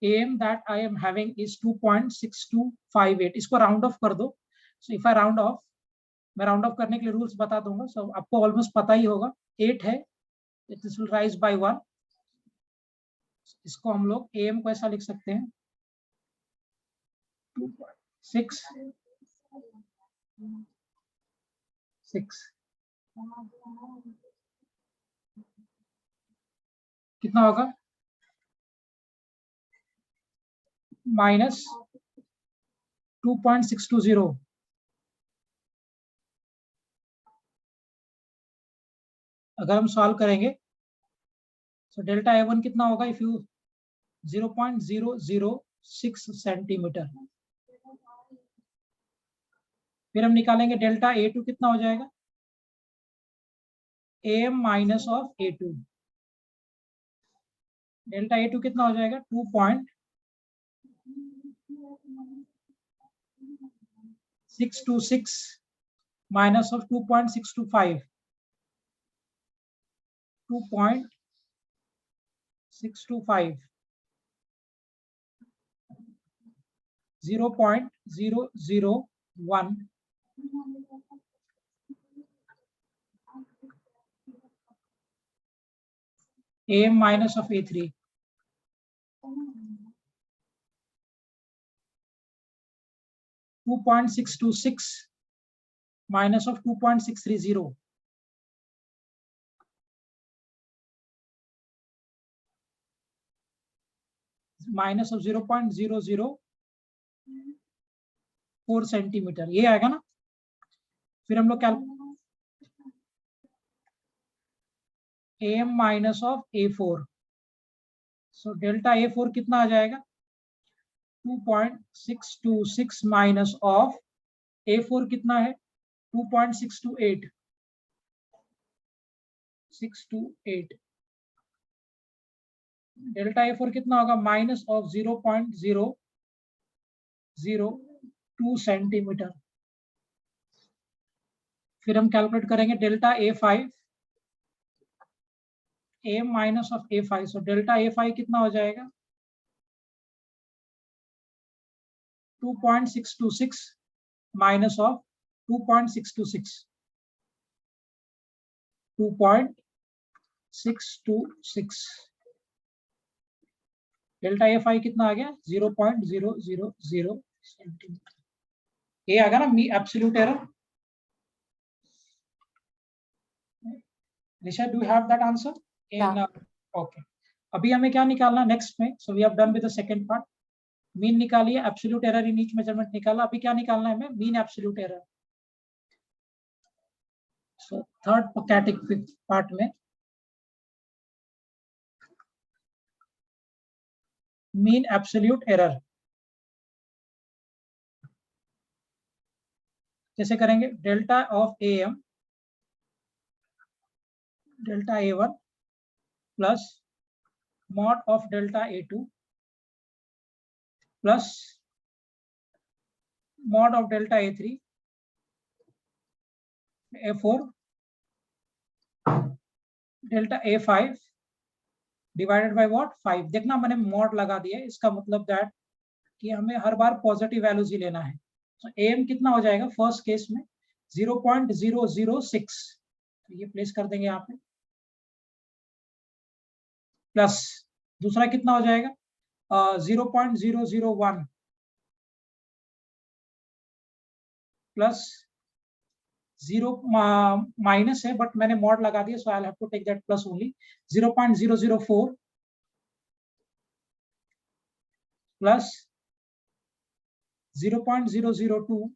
am that I am having is 2.6258, इसको राउंड ऑफ कर दो। So if I round of, मैं राउंड ऑफ करने के लिए रूल्स बता दूंगा, सो आपको ऑलमोस्ट पता ही होगा, 8 है, दिस विल राइज बाय 1, इसको हम लोग am को ऐसा लिख सकते हैं 2.6 कितना होगा माइनस 2.620, अगर हम सॉल्व करेंगे तो डेल्टा a1 कितना होगा, इफ यू 0.006 सेंटीमीटर। फिर हम निकालेंगे डेल्टा a2 कितना हो जाएगा, am minus of a2, delta a2 कितना हो जाएगा 2.626 minus of 2.625, 2.625 0.001 am minus of a3, 2.626 minus of 2.630, minus of 0.004 centimetre, ये आएगा ना। फिर हम लोग am minus of a4, so delta a4 कितना आ जाएगा 2.626 माइनस ऑफ a4 कितना है 2.628, 628, डेल्टा a4 कितना होगा माइनस ऑफ 0.002 सेंटीमीटर। फिर हम कैलकुलेट करेंगे delta a5, am minus of a5, so delta a5 कितना हो जाएगा 2.626 माइनस ऑफ 2.626, 2.626, डेल्टा a5 कितना आ गया 0.000 सेंटीमीटर, ये आ गया ना mean absolute error. Risha, do you have that answer? Okay. अभी हमें क्या निकालना नेक्स्ट में, so we have done with the second part, mean निकालिए, absolute error in each measurement निकाला, अभी क्या निकालना है हमें, mean absolute error. So third category part में मीन एब्सोल्यूट एरर कैसे करेंगे, delta of am, delta a1 plus mod of delta a2 plus mod of delta a3, a4 delta a5 divided by what 5। देखना मैंने मॉड लगा दिया है, इसका मतलब दैट कि हमें हर बार पॉजिटिव वैल्यूज ही लेना है। तो am कितना हो जाएगा फर्स्ट केस में 0.006, तो ये प्लेस कर देंगे यहाँ पे, प्लस दूसरा कितना हो जाएगा 0.001 प्लस 0 माइनस है बट मैंने मॉड लगा दिया, so I will have to take that plus only, 0.004 plus 0.002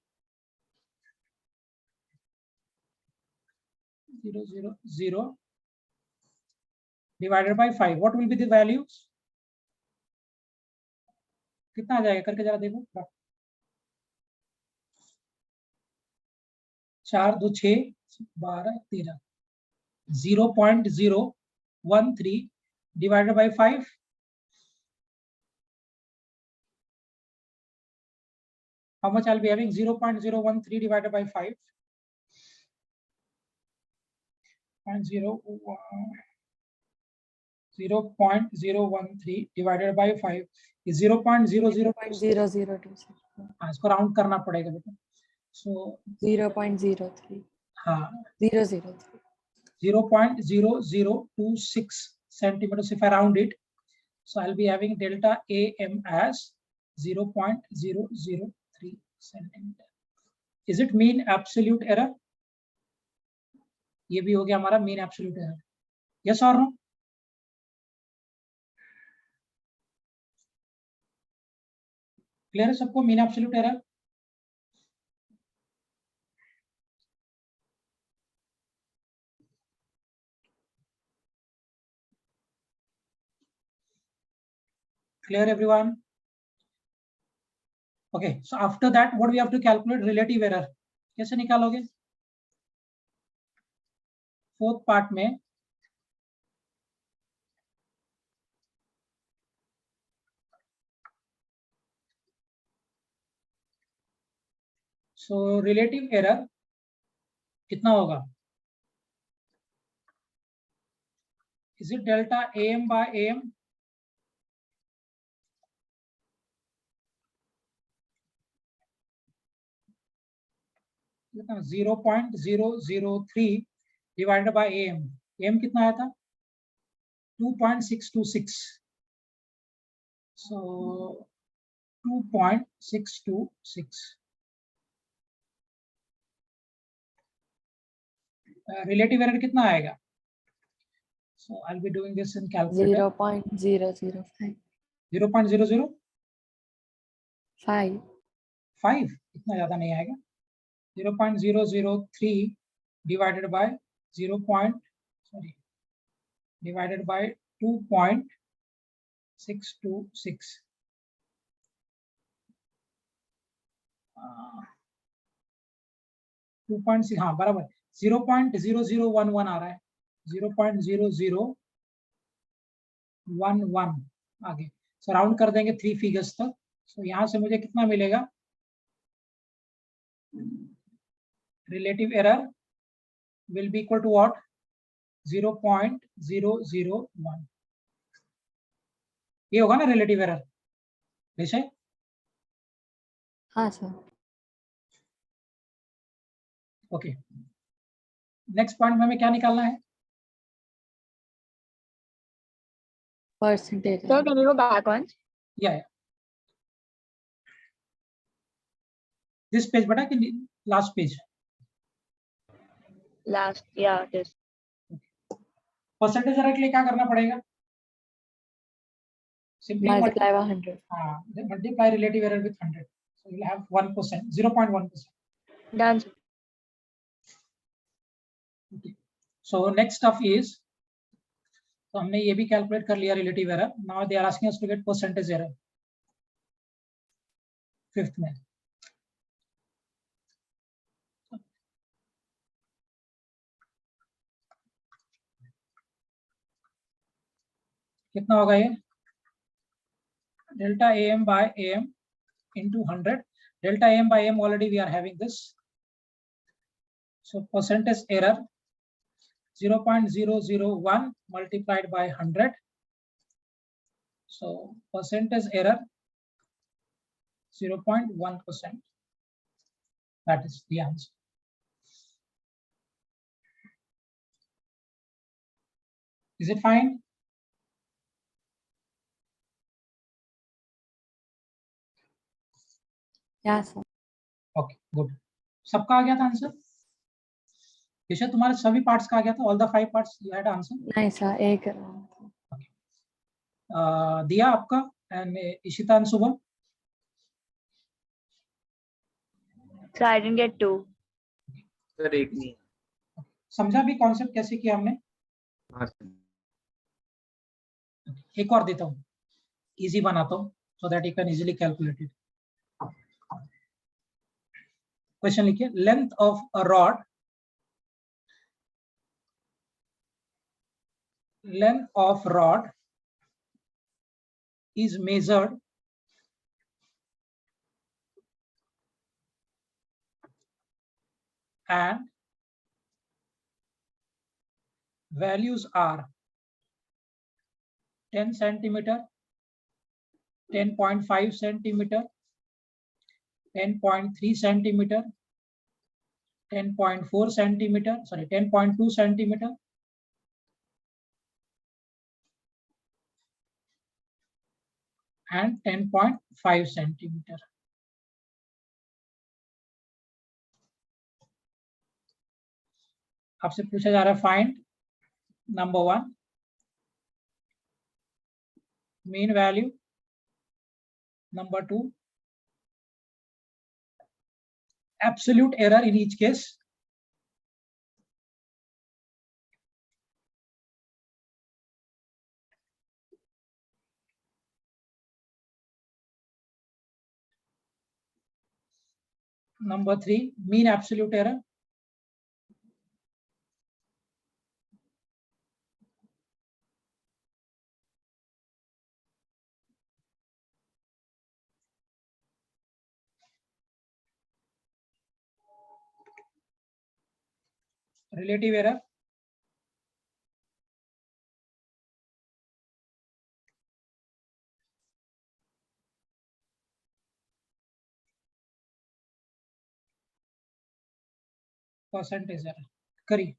000 divided by 5, what will be the values, कितना आ जाएगा करके जरा देखो, 4 2 6 12 13, 0.013 divided by 5, how much I'll be having 0.013 divided by 5, 0.0 0.013 divided by 5 is 0.00. 0.0026. हाँ, इसको राउंड करना पड़ेगा बेटा. So 0.03. हाँ, 003. 0.0026 centimeters if I round it. So I'll be having delta AM as 0.003 centimeter. Is it mean absolute error? ये भी हो गया हमारा mean absolute error. Yes or no? Clear है सबको mean absolute error? Clear everyone? Okay, so after that what we have to calculate? Relative error. कैसे निकालोगे? Fourth part में so relative error कितना होगा? Is it delta AM by AM? कितना? 0.003 divided by AM. AM कितना आया था? 2.626. So 2.626. Relative error कितना आएगा? So I'll be doing this in calculator. 0.005. 0.005. 5. इतना ज्यादा नहीं आएगा. 0.003 divided by 2.626. 2.6 हाँ बराबर. 0.0011 आ रहा है. 0.0011 आगे. So राउंड कर देंगे 3 फिगर्स तक. So यहाँ से मुझे कितना मिलेगा? Relative error will be equal to what? 0.001. ये होगा ना relative error? निश्चय? हाँ सर. Okay. Next point में हमें क्या निकालना है? Percentage. Sir, can you go back once? Yeah. This page बेटा कि last page? Last, yeah, this. Percentage error के लिए क्या करना पड़ेगा? Simply Multiply by 100. multiply relative error with 100. So you'll have 1%, 0.1%. Done. Sir. Okay. So next stuff is, तो हमने ये भी calculate कर लिया relative error. Now they are asking us to get percentage error. Fifth में. कितना होगा ये? Delta AM by AM into 100. Delta AM by AM already we are having this. So percentage error 0.001 multiplied by 100. So percentage error 0.1%. That is the answer. Is it fine? Yeah sir. Okay, good. सबका आ गया था आंसर? विषय तुम्हारे सभी पार्ट्स का आ गया था? All the 5 parts you had answer? नहीं सर, एक. दिया आपका and Ishita and Shubham? So I didn't get 2. Sir एक नहीं. समझा भी कॉन्सेप्ट कैसे किया हमने? हाँ सर. एक और देता हूँ, इजी बनाता हूँ so that you can easily calculate it. Question लिखिए. Length of a rod, length of rod is measured and values are 10 centimeter, 10.5 centimeter, 10.3 centimeter, 10.4 centimeter, sorry, 10.2 centimeter, and 10.5 centimeter. आपसे पूछा जा रहा है find number 1 mean value, number 2 absolute error in each case, number 3 mean absolute error, relative error, percentage error. करिए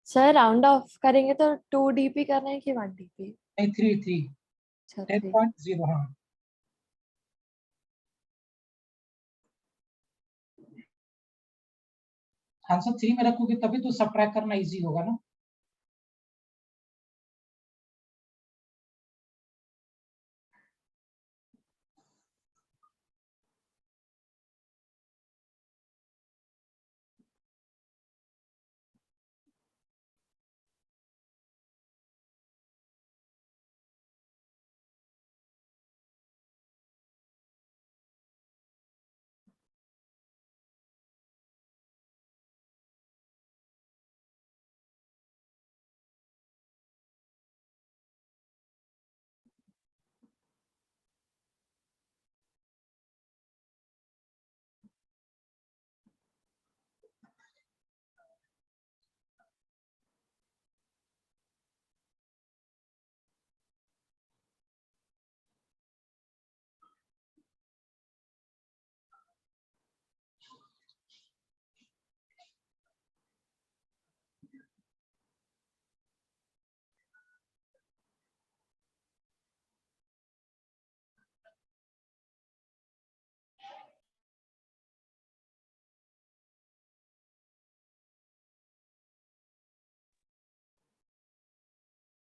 सर राउंड ऑफ करेंगे तो 2 DP करना है कि 1 DP? नहीं 3 अच्छा 10.0 हाँ आंसर 3 में रखोगे तभी तो सबट्रैक्ट करना इजी होगा ना.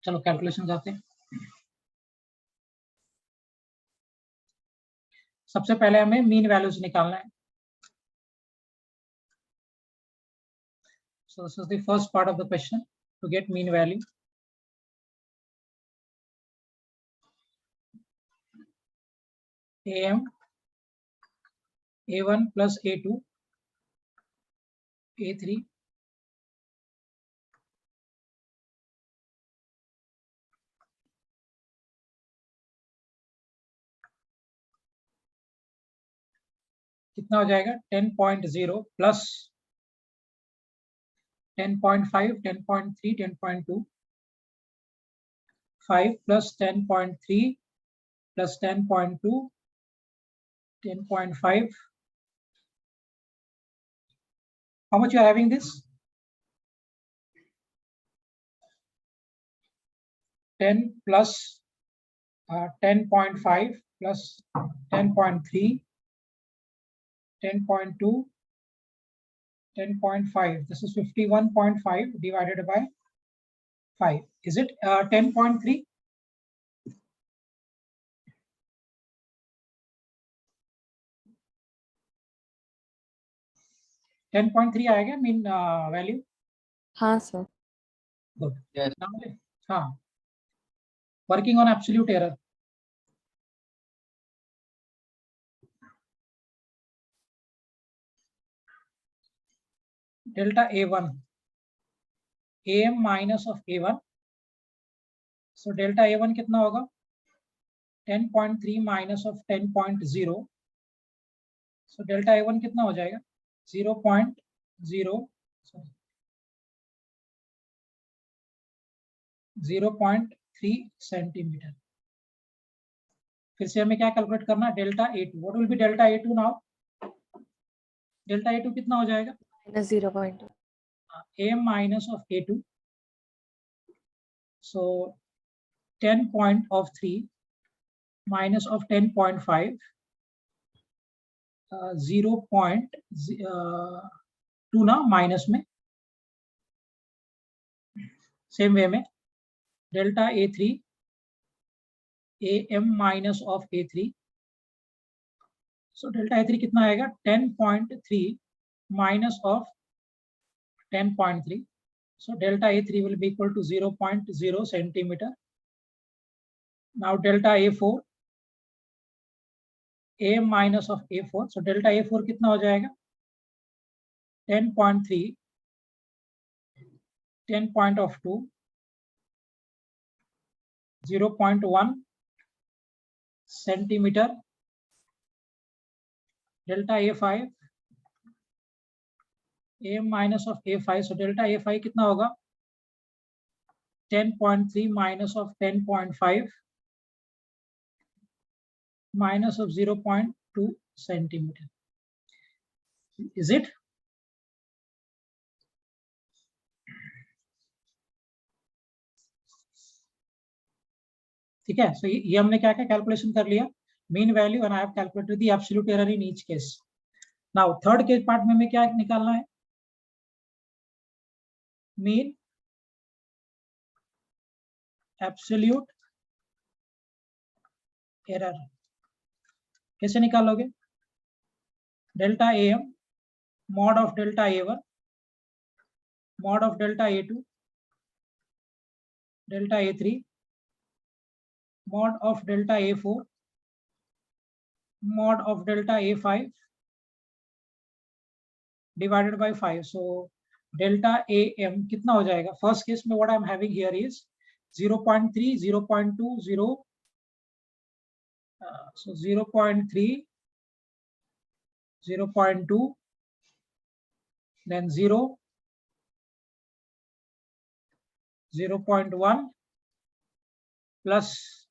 चलो कैलकुलेशन जाते हैं. सबसे पहले हमें मीन वैल्यूज निकालना है. So this is the first part of the question to get mean value. AM A1 plus A2 A3 कितना हो जाएगा 10.0 plus 10.5 10.3 10.2 5 plus 10.3 plus 10.2 10.5. How much you are having this? 10 plus 10.5 plus 10.3, 10.2, 10.5. This is 51.5 divided by 5. Is it 10.3? $10.3 आएगा मीन वैल्यू. हाँ सर. Good. Yes. Now, हाँ. Working on absolute error. Delta A1, AM minus of A1. So delta A1 कितना होगा? 10.3 minus of 10.0. So delta A1 कितना हो जाएगा? 0.3 सेंटीमीटर. फिर से हमें क्या कैलकुलेट करना? Delta A2. What will B delta A2 now? Delta A2 कितना हो जाएगा? -0.2. AM minus of A2. So 10.3 minus of 10.5, 0.2 ना माइनस में. सेम वे में delta A3, AM minus of A3. So delta A3 कितना आएगा? 10.3 minus of 10.3. So delta A3 will be equal to 0.0 centimeter. Now delta A4, AM minus of A4. So delta A4 कितना हो जाएगा? 10.3, 10.2, 0.1 centimeter. Delta A5, AM minus of A5. So delta A5 कितना होगा? 10.3 minus of 10.5 minus of 0.2 centimeter. Is it? ठीक है. So ये हमने क्या क्या कैलकुलेशन कर लिया? Mean value and I have calculated the absolute error in each case. Now third case part में हमें क्या निकालना है? Mean absolute error. कैसे निकालोगे? Delta AM mod of delta A1 mod of delta A2 delta A3 mod of delta A4 mod of delta A5 divided by 5. So delta AM कितना हो जाएगा? First case में what I am having here is 0.3, 0.2, 0. So 0.3, 0.2, then 0, 0.1 plus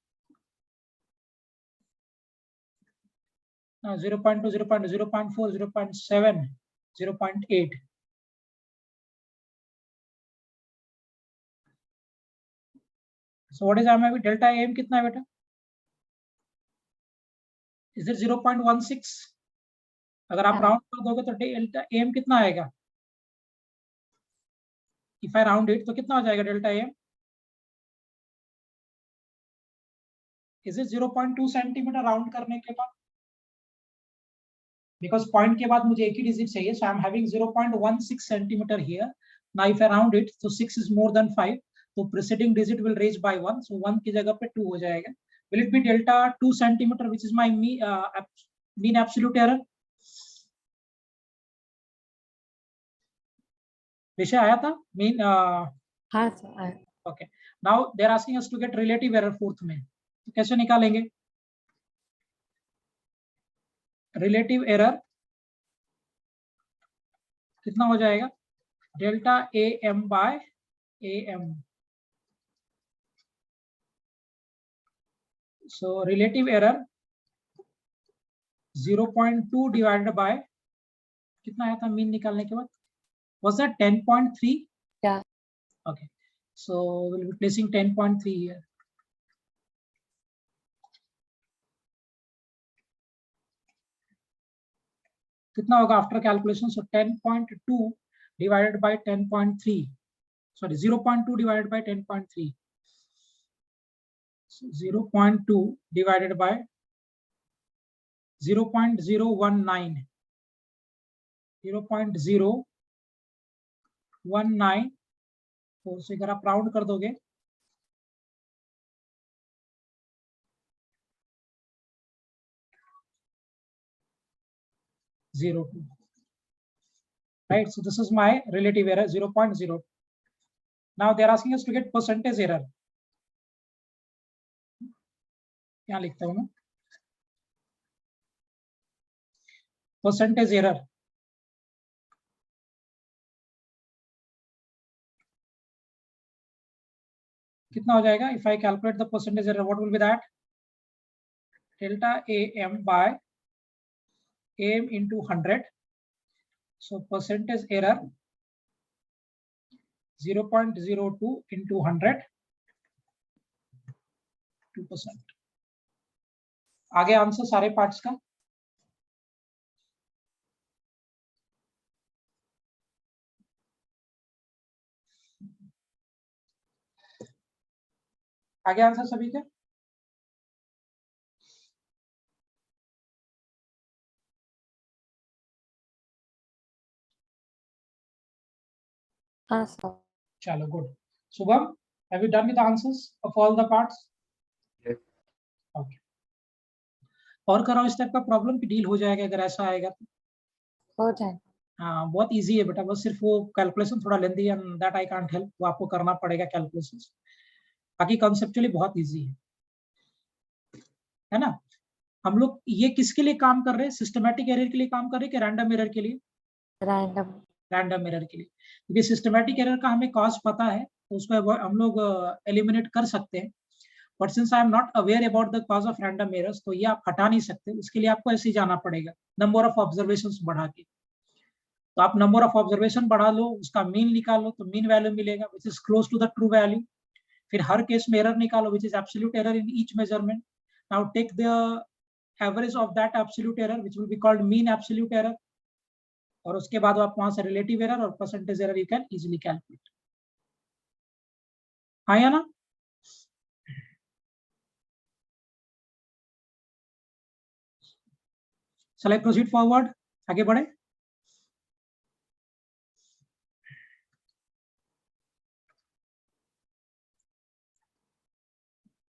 0.2, 0.2, 0.4, 0.7, 0.8. So what is our delta AM कितना है बेटा? Is it 0.16? अगर आप राउंड कर दोगे तो डेल्टा AM कितना आएगा? If I round it तो कितना हो जाएगा delta AM? Is it 0.2 centimetre round करने के बाद? Because पॉइंट के बाद मुझे एक ही डिजिट चाहिए, so I am having 0.16 centimeter here. Now if I round it, so 6 is more than 5, so preceding digit will raise by 1, so 1 की जगह पे 2 हो जाएगा. Will it be delta 2 centimeter, which is my mean absolute error? विषय आया था mean? हाँ सर आया. Okay. Now they are asking us to get relative error fourth में. तो कैसे निकालेंगे? रिलेटिव एरर कितना हो जाएगा? Delta AM by AM. So relative error 0.2 divided by कितना आया था मीन निकालने के बाद? Was that 10.3? Yeah. Okay. So we'll be placing 10.3 here. कितना होगा after calculation? So 10.2 divided by 10.3, sorry 0.2 divided bye 10.3, 0.2 divided bye 0.019, 0.019, four से अगर आप राउंड कर दोगे 0.2, right? So this is my relative error 0.0. Now they are asking us to get percentage error. क्या लिखता हूँ मैं? Percentage error. कितना हो जाएगा? If I calculate the percentage error, what will be that? Delta AM by AM into 100. So percentage error 0.02 into 100, 2%. आगे आंसर सारे पार्ट्स का. आगे आंसर सभी के. हाँ सर. चलो good. Shubham, have you done with the answers of all the parts? Yes. Okay. और कराओ इस टाइप का प्रॉब्लम की डील हो जाएगा अगर ऐसा आएगा तो. हो जाएगा. हाँ बहुत इजी है बेटा, बस सिर्फ वो कैलकुलेशन थोड़ा लेंदी है, दैट आई कांट हेल्प, वो आपको करना पड़ेगा कैलकुलेशंस. बाकी कॉन्सेप्चुअली बहुत इजी है ना. हम लोग ये किसके लिए काम कर रहे हैं? सिस्टमैटिक एरर के लिए काम कर रहे हैं कि रैंडम एरर के लिए? रैंडम एरर के लिए. क्योंकि सिस्टमैटिक एरर का हमें कॉज पता है तो उसको हम लोग एलिमिनेट कर सकते हैं. But since I am not aware about the cause of random errors, तो ये आप हटा नहीं सकते. उसके लिए आपको ऐसे ही जाना पड़ेगा, नंबर ऑफ ऑब्जर्वेशंस बढ़ा के. तो आप नंबर ऑफ ऑब्जर्वेशन बढ़ा लो, उसका मीन निकालो तो मीन वैल्यू मिलेगा which is close to the true value. फिर हर केस में एरर निकालो which is absolute error in each measurement. Now take the average of that absolute error which will be called mean absolute error. और उसके बाद आप वहां से रिलेटिव एरर और percentage error you can easily calculate. हाँ या ना? Shall I proceed forward? आगे बढ़े.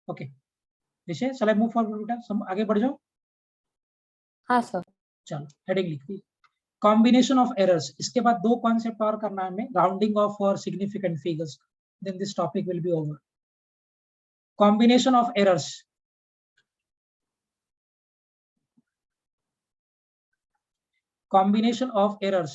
ओके विषय, shall I move forward बेटा? आगे बढ़ जाओ. हाँ सर. चलो हेडिंग लिख दी. Combination of errors. इसके बाद दो कॉन्सेप्ट और करना है हमें, राउंडिंग ऑफ और significant figures. Then this topic will be over. Combination of errors. Combination of errors.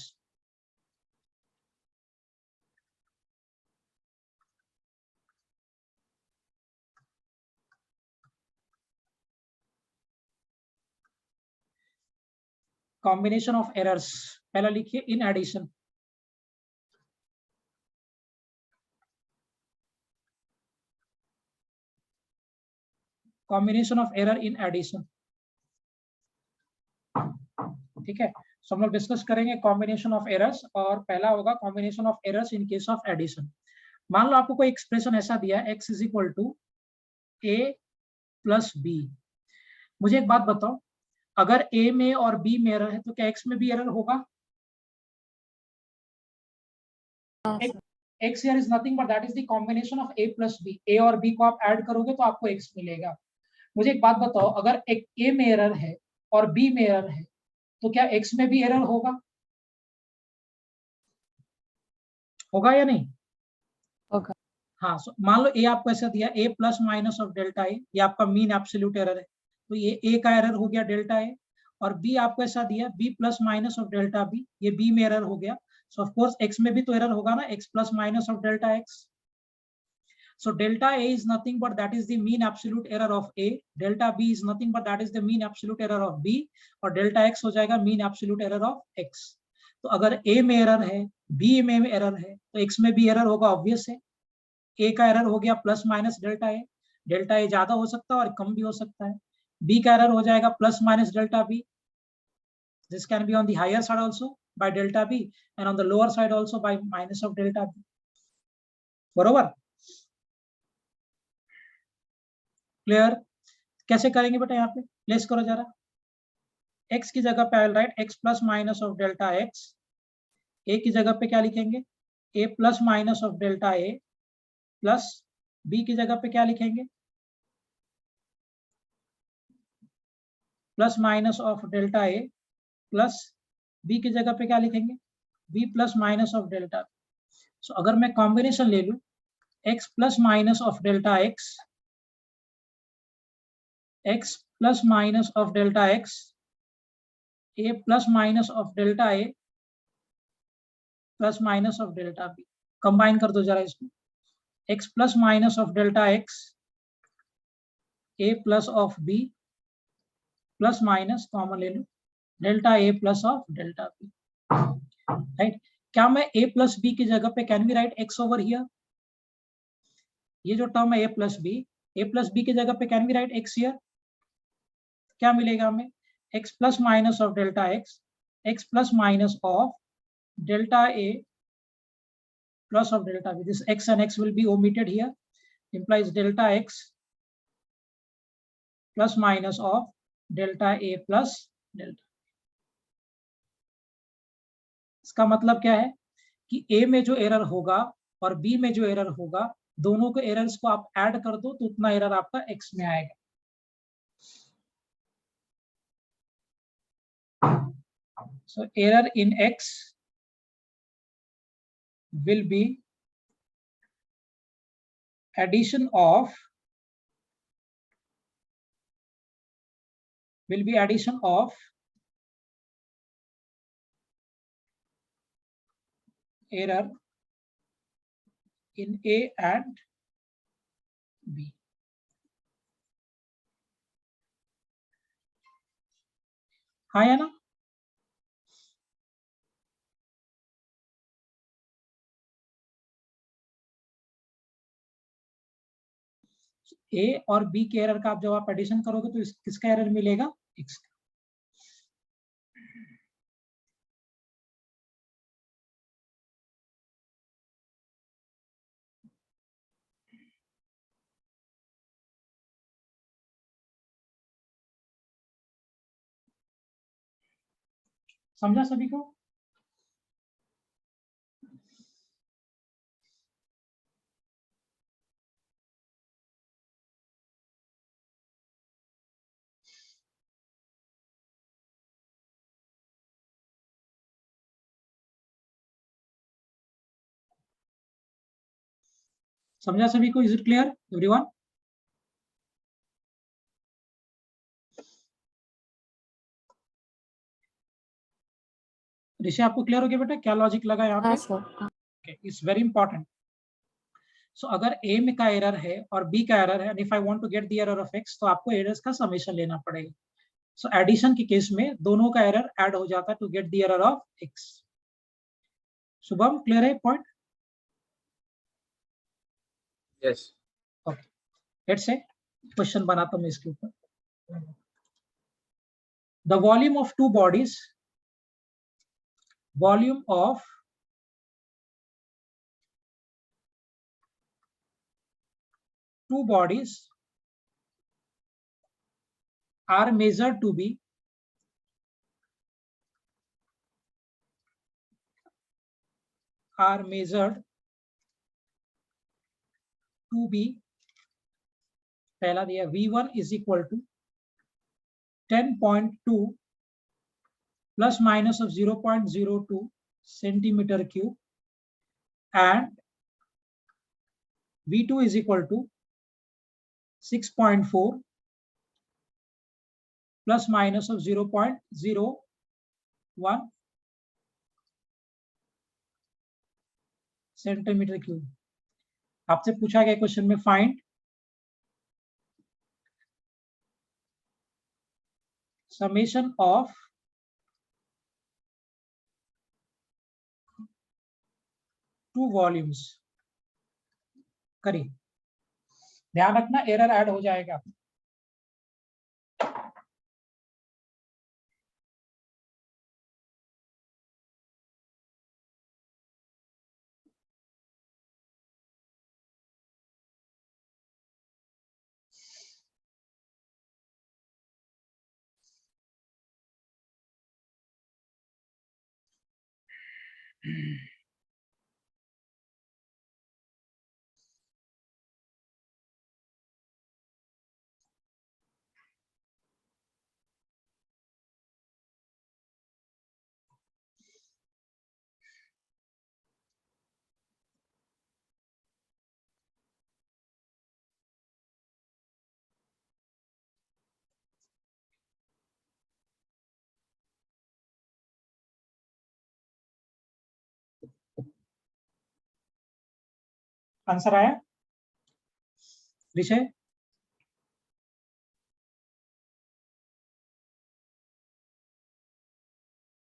Combination of errors. पहला लिखिए in addition. Combination of error in addition. ठीक है. So हम लोग डिस्कस करेंगे कॉम्बिनेशन ऑफ एरर्स, और पहला होगा combination of errors in case of addition. मान लो आपको कोई एक्सप्रेशन ऐसा दिया है x is equal to a plus B. मुझे एक बात बताओ, अगर a में और b में एरर है तो क्या x में भी एरर होगा? x here is nothing but that is the combination of a plus b. a और b को आप ऐड करोगे तो आपको x मिलेगा. मुझे एक बात बताओ, अगर एक a में एरर है और b में एरर है तो क्या x में भी एरर होगा? होगा या नहीं? होगा. हाँ. so, मान लो a आपको ऐसा दिया a plus minus of delta a, ये आपका मीन एब्सोल्यूट एरर है, तो ये a का एरर हो गया डेल्टा a. और b आपको ऐसा दिया b plus minus of delta b, ये b में एरर हो गया. सो ऑफ कोर्स x में भी तो एरर होगा ना, x plus minus of delta x. So delta A is nothing but that is the mean absolute error of A. Delta B is nothing but that is the mean absolute error of B. और delta X हो जाएगा mean absolute error of X. तो अगर A में एरर है, B में एरर है, तो X में भी एरर होगा, ऑब्वियस है. A का एरर हो गया plus minus delta A. Delta A ज्यादा हो सकता है और कम भी हो सकता है. B का एरर हो जाएगा plus minus delta B. This can be on the higher side also by delta b and on the lower side also by minus of delta b. बरोबर? क्लियर? कैसे करेंगे बेटा? यहाँ पे प्लेस करो जरा. x की जगह पे I will write x plus minus of delta x. a की जगह पे क्या लिखेंगे? a plus minus of delta a plus b की जगह पे क्या लिखेंगे? Plus minus of delta a plus b की जगह पे क्या लिखेंगे? b plus minus of delta. So अगर मैं कॉम्बिनेशन ले लूं x plus minus of delta x plus minus of delta x, a plus minus of delta a plus minus of delta b. Combine कर दो जरा इसको. x plus minus of delta x, a plus of b plus minus common ले लो delta a plus of delta b. Right? क्या मैं a प्लस b की जगह पे can be write x over here? ये जो टर्म है a प्लस b की जगह पे can be write x here? क्या मिलेगा हमें? x plus minus of delta x plus minus of delta a plus of delta b. This x and x will be omitted here, implies delta x plus minus of delta a plus delta. इसका मतलब क्या है कि a में जो एरर होगा और b में जो एरर होगा, दोनों के एरर्स को आप ऐड कर दो तो उतना एरर आपका x में आएगा. So error in x will be addition of error in a and b. हाँ या ना? a और b के एरर का आप जब आप एडिशन करोगे तो किसका एरर मिलेगा? x का. समझा सभी को? समझा सभी को? Is it clear everyone? Rishi आपको क्लियर हो गया बेटा क्या लॉजिक लगा यहाँ पे? हाँ सर. It's very important. सो अगर a में का एरर है और b का एरर है, and if I want to get the error of x, तो आपको एरर्स का समेशन लेना पड़ेगा. सो एडिशन के केस में दोनों का एरर ऐड हो जाता है to get the error of x. Shubham clear है point? Yes. Okay, let's say question बनाता हूं मैं इसके ऊपर. The volume of two bodies, volume of two bodies are measured to be पहला दिया V1 is equal to 10.2 plus minus of 0.02 centimeter cube and V2 is equal to 6.4 plus minus of 0.01 centimetre cube. आपसे पूछा गया क्वेश्चन में find summation of two volumes. करिए, ध्यान रखना एरर ऐड हो जाएगा. आंसर आया Vishay?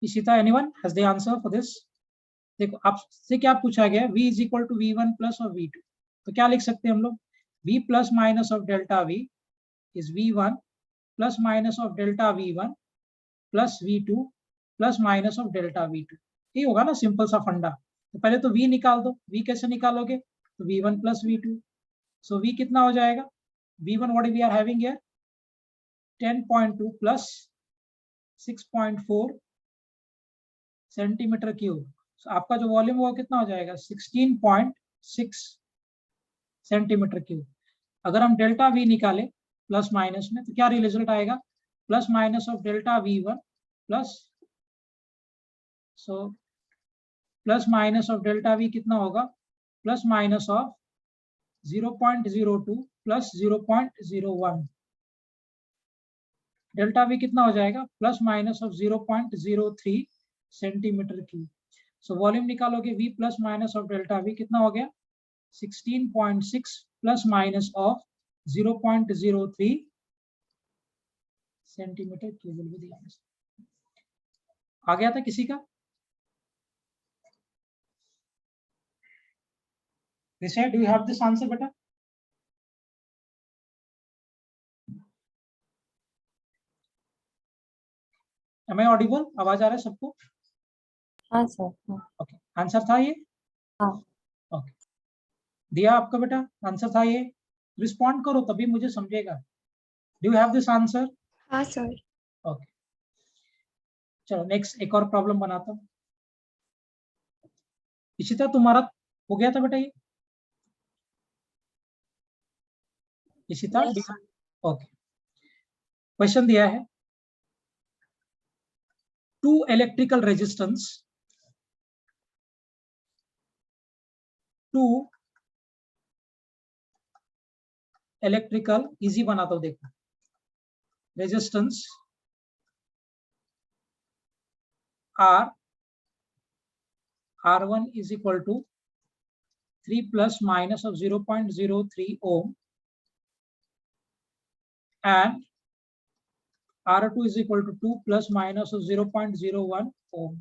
Ishita, anyone has the answer for this? देखो आपसे क्या पूछा गया, v is equal to v1 plus और v2, तो क्या लिख सकते हैं हम लोग, v प्लस minus of delta v is v1 plus minus of delta v1 plus v2 plus minus of delta v2। ये होगा ना सिंपल सा फंडा। तो पहले तो v निकाल दो, v कैसे निकालोगे, तो v1 प्लस v2, सो v कितना हो जाएगा, v1 what we are having here 10.2 plus 6.4 centimetre cube. So, आपका जो वॉल्यूम वो कितना हो जाएगा 16.6 सेंटीमीटर क्यूब। अगर हम डेल्टा वी निकाले प्लस माइनस में तो क्या रिजल्ट आएगा, plus minus of delta v1 plus, so plus minus of delta v कितना होगा, plus minus of 0.02 plus 0.01, delta v कितना हो जाएगा, plus minus of 0.03 centimetre cube. So volume निकालोगे v प्लस माइनस ऑफ डेल्टा v कितना हो गया 16.6 plus minus of 0.03 centimetre cube will be the answer. आ गया था किसी का? विषय, do you have this answer बेटा? एम आई ऑडिबल, आवाज आ रहा है सबको? हाँ सर। हाँ। ओके, आंसर था ये? हाँ। ओके, दिया आपका बेटा आंसर था ये? रिस्पॉन्ड करो तभी मुझे समझेगा। Do you have this answer? हाँ सर। ओके, चलो नेक्स्ट एक और प्रॉब्लम बनाता हूँ। इशिता तुम्हारा हो गया था बेटा ये? इशिता, Yes. ओके, क्वेश्चन दिया है, two electrical resistance, two electrical, easy बनाता हूं देखो, resistance R, R1 is equal to 3 plus minus of 0.03 ohm and R2 is equal to 2 plus minus of 0.01 ohm.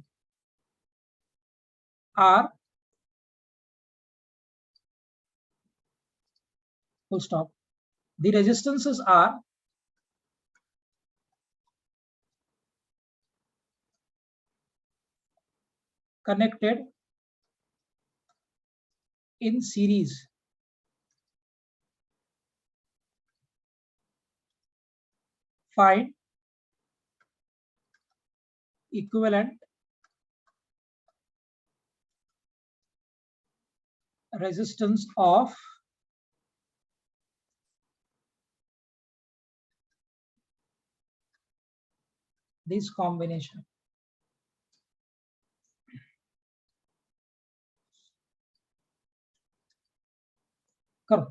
R, full stop. The resistances are connected in series. Find equivalent resistance of this combination. करो।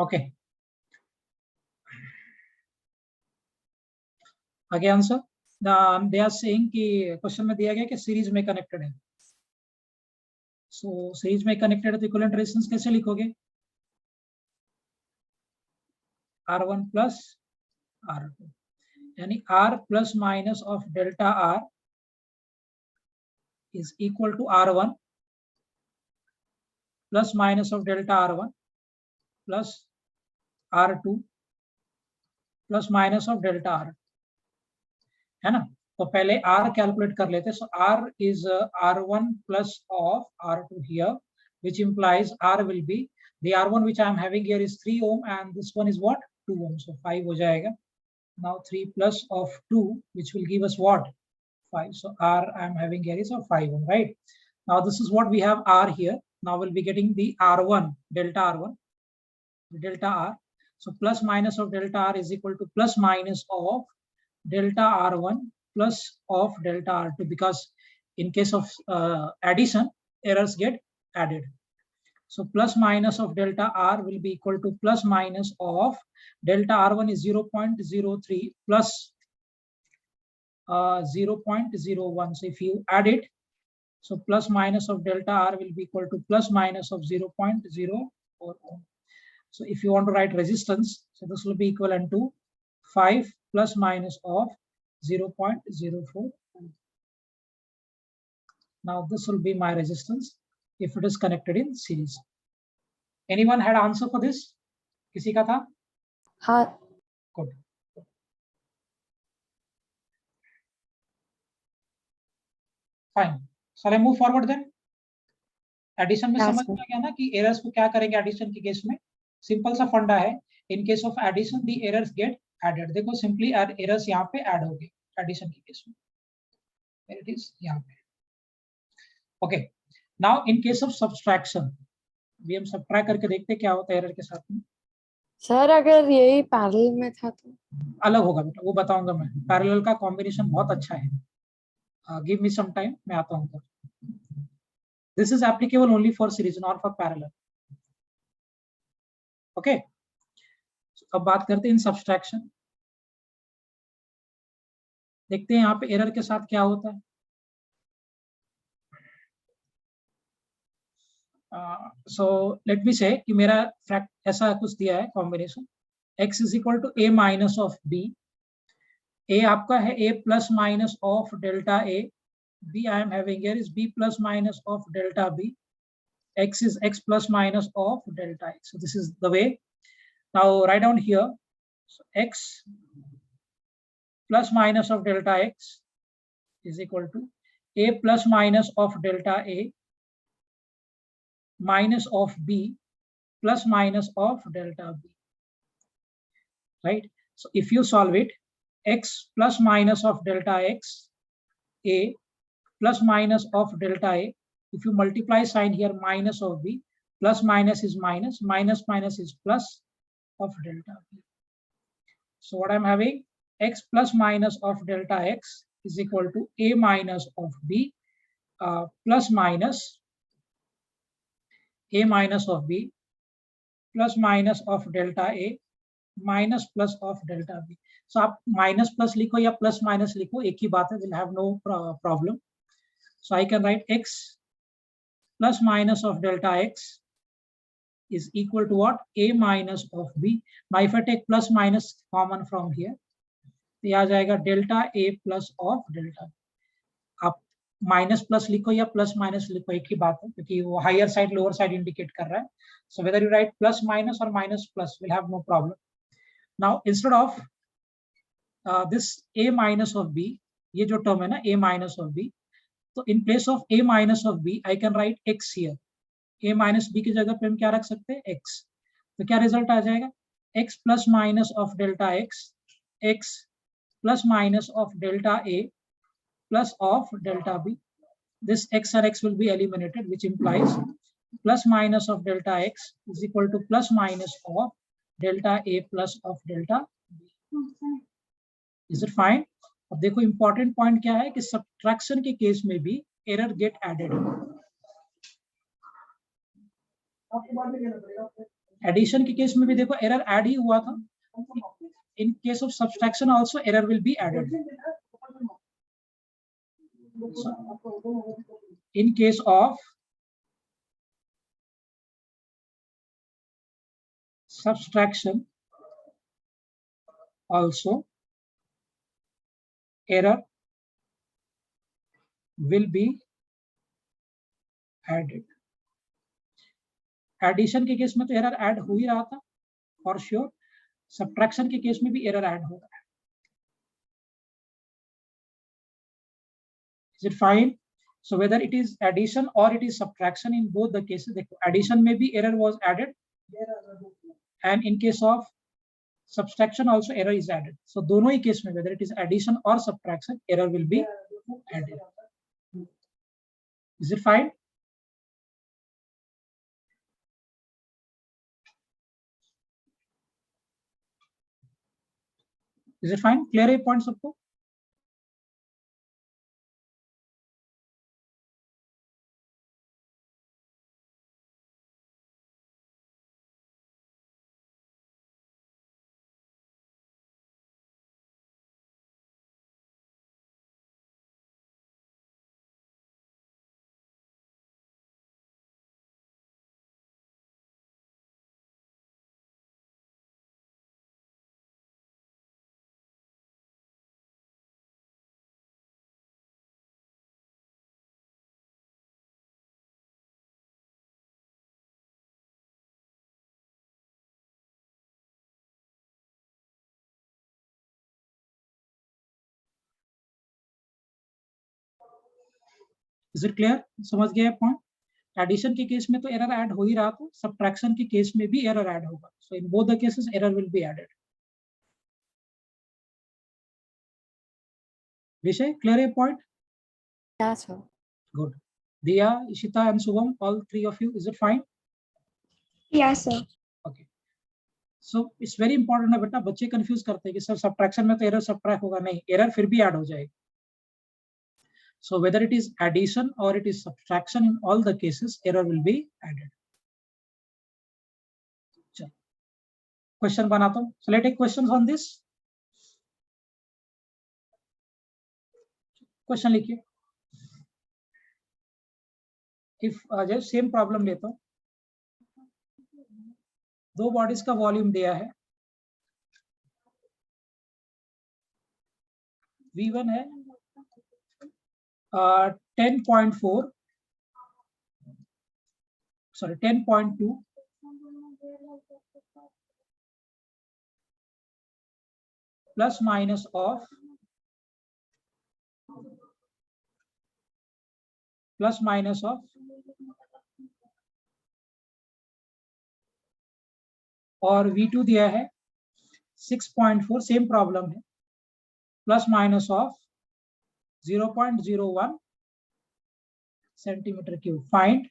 Okay. Again answer. They are saying कि क्वेश्चन में दिया गया कि सीरीज में कनेक्टेड है. सो सीरीज में कनेक्टेड है तो इक्विवेलेंट रेजिस्टेंस कैसे लिखोगे? R1 प्लस R2 यानी R plus minus of delta R is equal to R1 plus minus of delta R1 plus R2 plus minus of delta R, है ना? तो पहले R कैलकुलेट कर लेते. सो R is R1 plus of R2 here, which implies R will be the R1 which I am having here is 3 ohm and this one is what? 2 ohm. So 5 हो जाएगा. Now 3 plus of 2 which will give us what? 5. So R I am having here is of 5 ohm, right? Now this is what we have R here. Now we'll be getting the R1 delta R1 delta R. So plus minus of delta R is equal to plus minus of delta R1 plus of delta R2, because in case of addition errors get added. So plus minus of delta R will be equal to plus minus of delta R1 is 0.03 plus 0.01. So if you add it, so plus minus of delta R will be equal to plus minus of 0.04 ohm. So if you want to write resistance, so this will be equivalent to 5 plus minus of 0.04. Now this will be my resistance if it is connected in series. Anyone had answer for this? किसी का था? हाँ. Good. Fine. Shall I move forward then? Addition में Yes, समझ sir. में आ गया ना कि errors को क्या करेंगे addition के केस में? सिंपल सा फंडा है. In case of addition, the errors get added. देखो simply add errors यहाँ पे add हो गए addition के केस में. There it is यहाँ पे. Okay. Now in case of subtraction, भी हम subtract करके देखते क्या होता है error के साथ में. सर अगर यही पैरेलल में था तो अलग होगा बेटा, वो बताऊंगा मैं. पैरेलल का कॉम्बिनेशन बहुत अच्छा है. Give me some time, मैं आता हूँ. This is applicable only for series, not for parallel. Okay. So, अब बात करते हैं इन subtraction. देखते हैं यहाँ पे एरर के साथ क्या होता है. So let me say कि मेरा ऐसा कुछ दिया है combination x is equal to a minus of b. a आपका है a plus minus of delta a. b I am having here is b plus minus of delta b. x is x plus minus of delta x. So this is the way. Now write down here. So x plus minus of delta x is equal to a plus minus of delta a minus of b plus minus of delta b, right? So if you solve it, x plus minus of delta x a plus minus of delta a, if you multiply sign here minus of b, plus minus is minus, minus minus is plus of delta b. So what I'm having, x plus minus of delta x is equal to a minus of b plus minus a minus of b plus minus of delta a minus plus of delta b. So आप minus plus लिखो या plus minus लिखो, एक ही बात है, will have no problem. So I can write x plus minus of delta x is equal to what? A minus of b. Now if I take plus minus common from here, तो ये आ जाएगा delta a plus of delta b. आप माइनस प्लस लिखो या प्लस माइनस लिखो, एक ही बात है, क्योंकि वो higher side lower side indicate कर रहा है. So whether you write plus minus और minus plus will have no problem. Now instead of this a minus of b, ये जो टर्म है ना a माइनस ऑफ b, तो in place of a minus of b I can write x here. a minus b की जगह पे हम क्या रख सकते हैं? x. तो क्या रिजल्ट आ जाएगा? x plus minus of delta x plus minus of delta a plus of delta b. This x and x will be eliminated, which implies plus minus of delta x is equal to plus minus of delta a plus of delta b. Is it fine? अब देखो important point क्या है कि subtraction के केस में भी error get added. एडिशन के केस में भी देखो एरर ऐड ही हुआ था. In case of subtraction also error will be added. So, in case of subtraction also error will be added. Addition के केस में तो एरर ऐड हो ही रहा था फॉर श्योर. सब्ट्रैक्शन के केस में भी एरर ऐड हो रहा है. Is it fine? So whether it is addition or it is subtraction, in both the cases, देखो addition में भी error was added, and in case of subtraction also error is added. So दोनों ही केस में whether it is addition or subtraction, error will be added. Is it fine? Is it fine? Clear ये point सबको? Is it clear? समझ गए पॉइंट? एडिशन के केस में तो एरर ऐड हो ही रहा था, सब्ट्रैक्शन के केस में भी एरर ऐड होगा. So in both the cases error will be added. Vishay clear है point? Yes, sir. Good. Diya, Ishita and Subham, all three of you, is it fine? Yes, sir. Okay. So it's very important ना बेटा, बच्चे कंफ्यूज करते हैं कि सर सब्ट्रैक्शन में तो एरर सब्ट्रैक्ट होगा. नहीं, एरर फिर भी ऐड हो जाएगी. So whether it is addition or it is subtraction, in all the cases error will be added. चलो क्वेश्चन बनाता हूँ. So let's take questions on this. Question लिखिए. If जब सेम प्रॉब्लम लेता हूँ, दो बॉडीज का वॉल्यूम दिया है. V1 है 10.4, sorry 10.2 plus minus of और V2 दिया है 6.4, सेम प्रॉब्लम है, plus minus of 0.01 centimetre cube. Find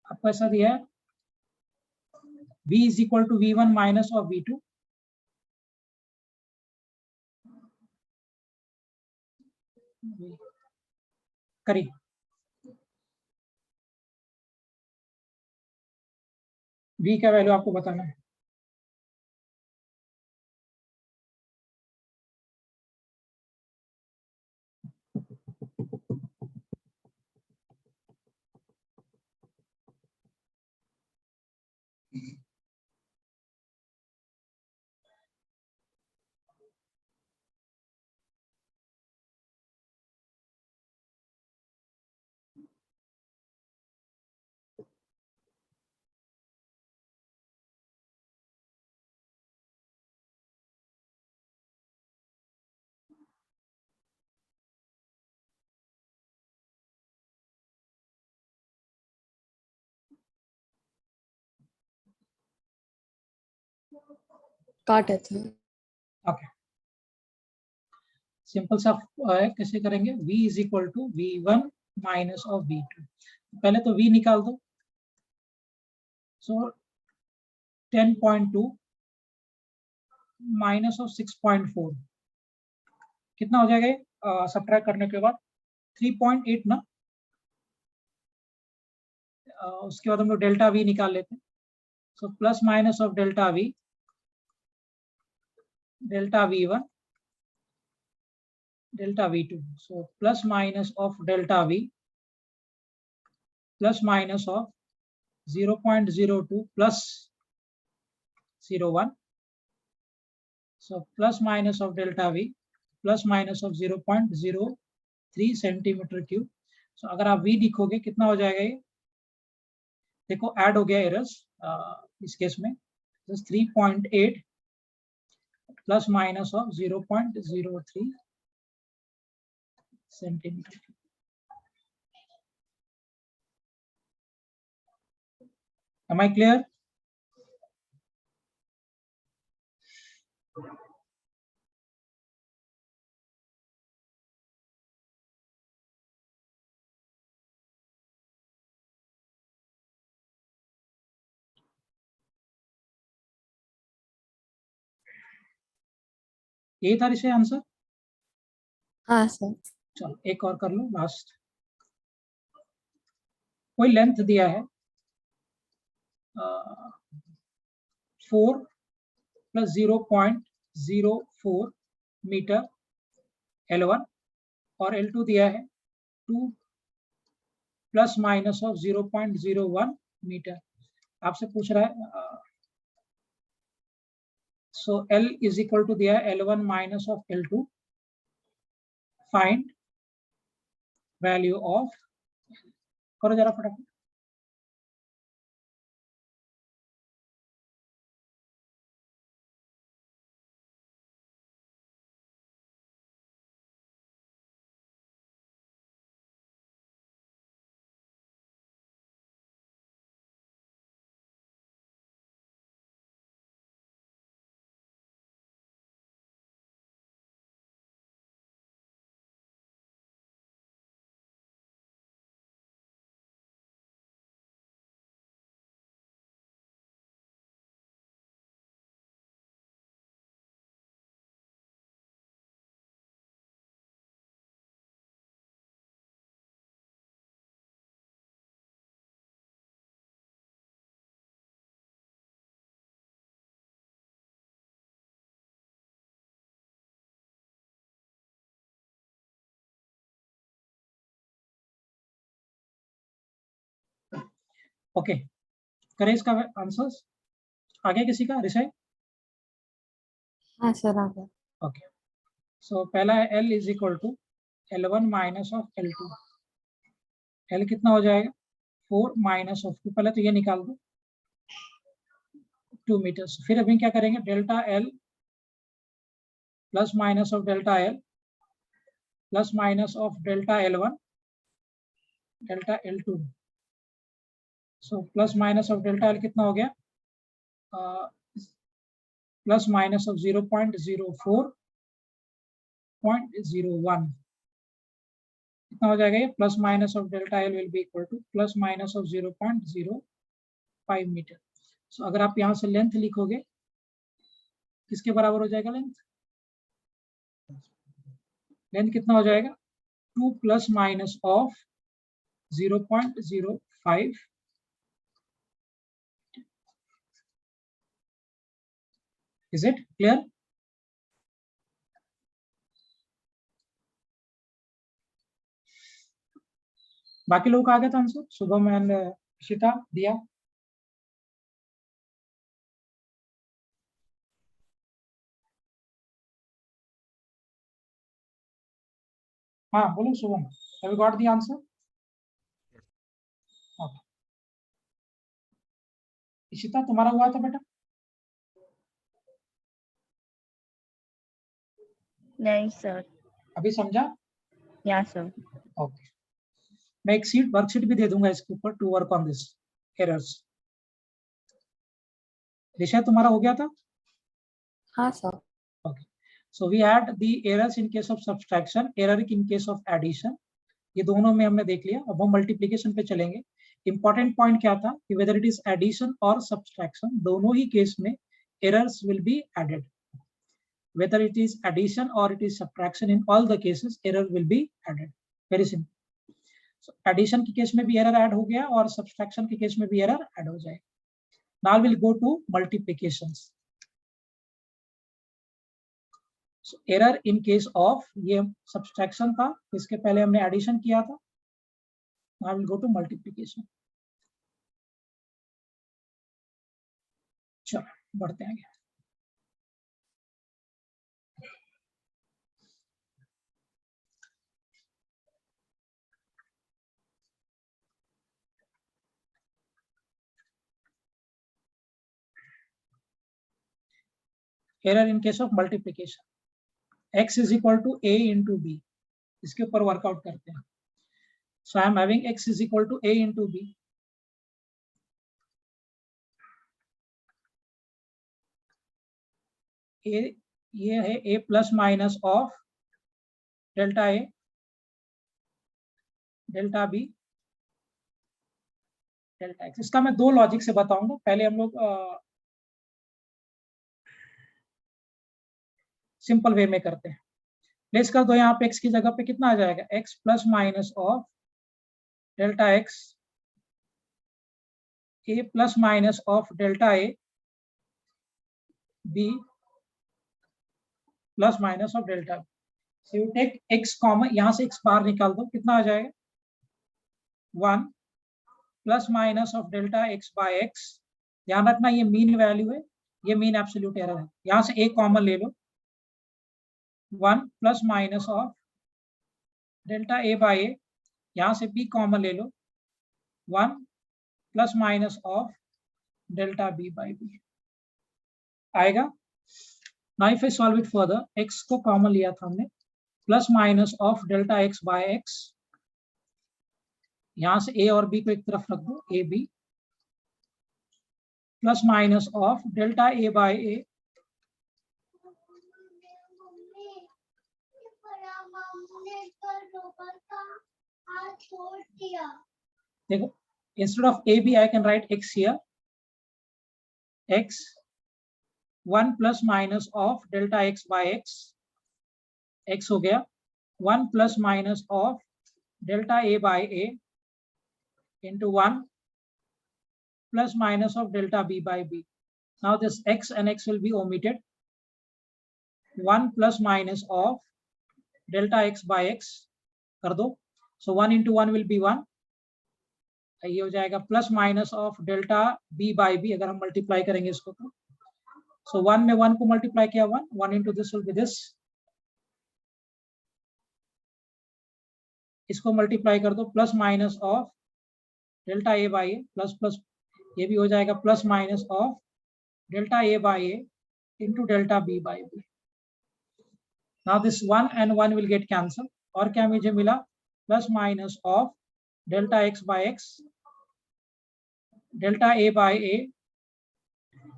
आपको ऐसा दिया है V is equal to V1 minus of V2. करिए. V का वैल्यू आपको बताना है. Got it, sir. Okay, simple सा है. कैसे करेंगे? V is equal to V1 minus of V2. पहले तो V निकाल दो. सो 10.2 माइनस ऑफ 6.4 कितना हो जाएगा सब्ट्रैक्ट करने के बाद? 3.8 ना, उसके बाद हम लोग डेल्टा वी निकाल लेते हैं. सो plus minus of delta we, delta V1, delta V2. So plus minus of delta V plus minus of 0.02 plus 0.1. So plus minus of delta V plus minus of 0.03 centimetre cube. So अगर आप V लिखोगे कितना हो जाएगा ये? देखो ऐड हो गया एरर्स इस केस में 3.8 plus minus of 0.03 centimetre. Am I clear? यही था इसे आंसर. हाँ सर. चलो एक और कर लो लास्ट. कोई लेंथ दिया है 4 प्लस 0.04 मीटर L1 और L2 दिया है 2 प्लस माइनस ऑफ 0.01 मीटर. आपसे पूछ रहा है सो L इज इक्वल टू दिया है L1 minus of L2. Find value of, करो जरा फटाफट. ओके करें इसका आंसर्स. आगे किसी का रिसाई. हाँ सर आ गया. ओके सो पहला है L is equal to L1 minus of L2. L कितना हो जाएगा 4 माइनस ऑफ 2. पहले तो ये निकाल दो 2 मीटर्स. फिर अभी क्या करेंगे delta L plus minus of delta L plus minus of delta L1 delta L2. So plus minus of delta L कितना हो गया प्लस माइनस ऑफ 0.04.01 कितना हो जाएगा ये plus minus of delta L will be equal to plus minus of 0.05 metre. So अगर आप यहाँ से लेंथ लिखोगे किसके बराबर हो जाएगा लेंथ. लेंथ कितना हो जाएगा 2 plus minus of 0.05. Is it clear? बाकी लोगों का आ गया था आंसर. शुभम एंड इशिता दिया. हाँ बोलो Shubham. Have you got the answer? Okay. Ishita तुम्हारा हुआ था बेटा. नहीं सर. अभी समझा. या सर. ओके मैं एक सीट वर्कशीट भी दे दूंगा इसके ऊपर to work on this errors. Risha तुम्हारा हो गया था. हाँ sir. Okay so we had the errors in case of subtraction, error in case of addition. ये दोनों में हमने देख लिया. अब हम मल्टीप्लिकेशन पे चलेंगे. इंपॉर्टेंट पॉइंट क्या था कि वेदर इट इज एडिशन और सब्सट्रैक्शन दोनों ही केस में errors will be added. Whether it is addition or it is subtraction, in all the cases error will be added. Very simple. Addition के केस में भी एरर ऐड हो गया और सब्सट्रैक्शन के केस में भी एरर ऐड हो जाएगा। Now will go to multiplications. Error in case of, ये सब्सट्रैक्शन था, इसके पहले हमने एडिशन किया था। Now will go to multiplication. चलो बढ़ते हैं आगे। Error in case of multiplication, x is equal to a into b, इसके ऊपर वर्कआउट करते हैं। So I am having x is equal to a into b। ये है a plus minus of delta a delta b delta x। इसका मैं दो लॉजिक से बताऊंगा। पहले हम लोग सिंपल वे में करते हैं। प्लेस कर दो यहाँ पे x की जगह पे, कितना आ जाएगा, x plus minus of delta x a plus minus of delta a b plus minus of delta b। So you take x common, यहाँ से x बाहर निकाल दो, कितना आ जाएगा, 1 plus minus of delta x by x। ध्यान रखना ये मीन वैल्यू है, ये मीन एब्सोल्यूट एरर है। यहाँ से a कॉमन ले लो, 1 plus minus of delta a by a। यहाँ से b कॉमन ले लो, 1 plus minus of delta b by b आएगा। Now if I solve it further, x को कॉमन लिया था हमने, plus minus of delta x by x। यहाँ से a और b को एक तरफ रख दो, a b plus minus of delta a by a। देखो, instead of a b I can write x here, x 1 plus minus of delta x by x, x हो गया 1 plus minus of delta a by a into 1 plus minus of delta b by b. Now this x and x will be omitted. 1 plus minus of delta x by x कर दो, so 1 into 1 will be 1। ये हो जाएगा plus minus of delta b by b। अगर हम मल्टीप्लाई करेंगे इसको तो, so 1 में 1 को मल्टीप्लाई किया 1 into this will be this। इसको मल्टीप्लाई कर दो, plus minus of delta a by a, plus plus ये भी हो जाएगा plus minus of delta a by a into delta b by b। Now this 1 and 1 will get cancel, और क्या मुझे मिला, plus minus of delta x by x delta a by a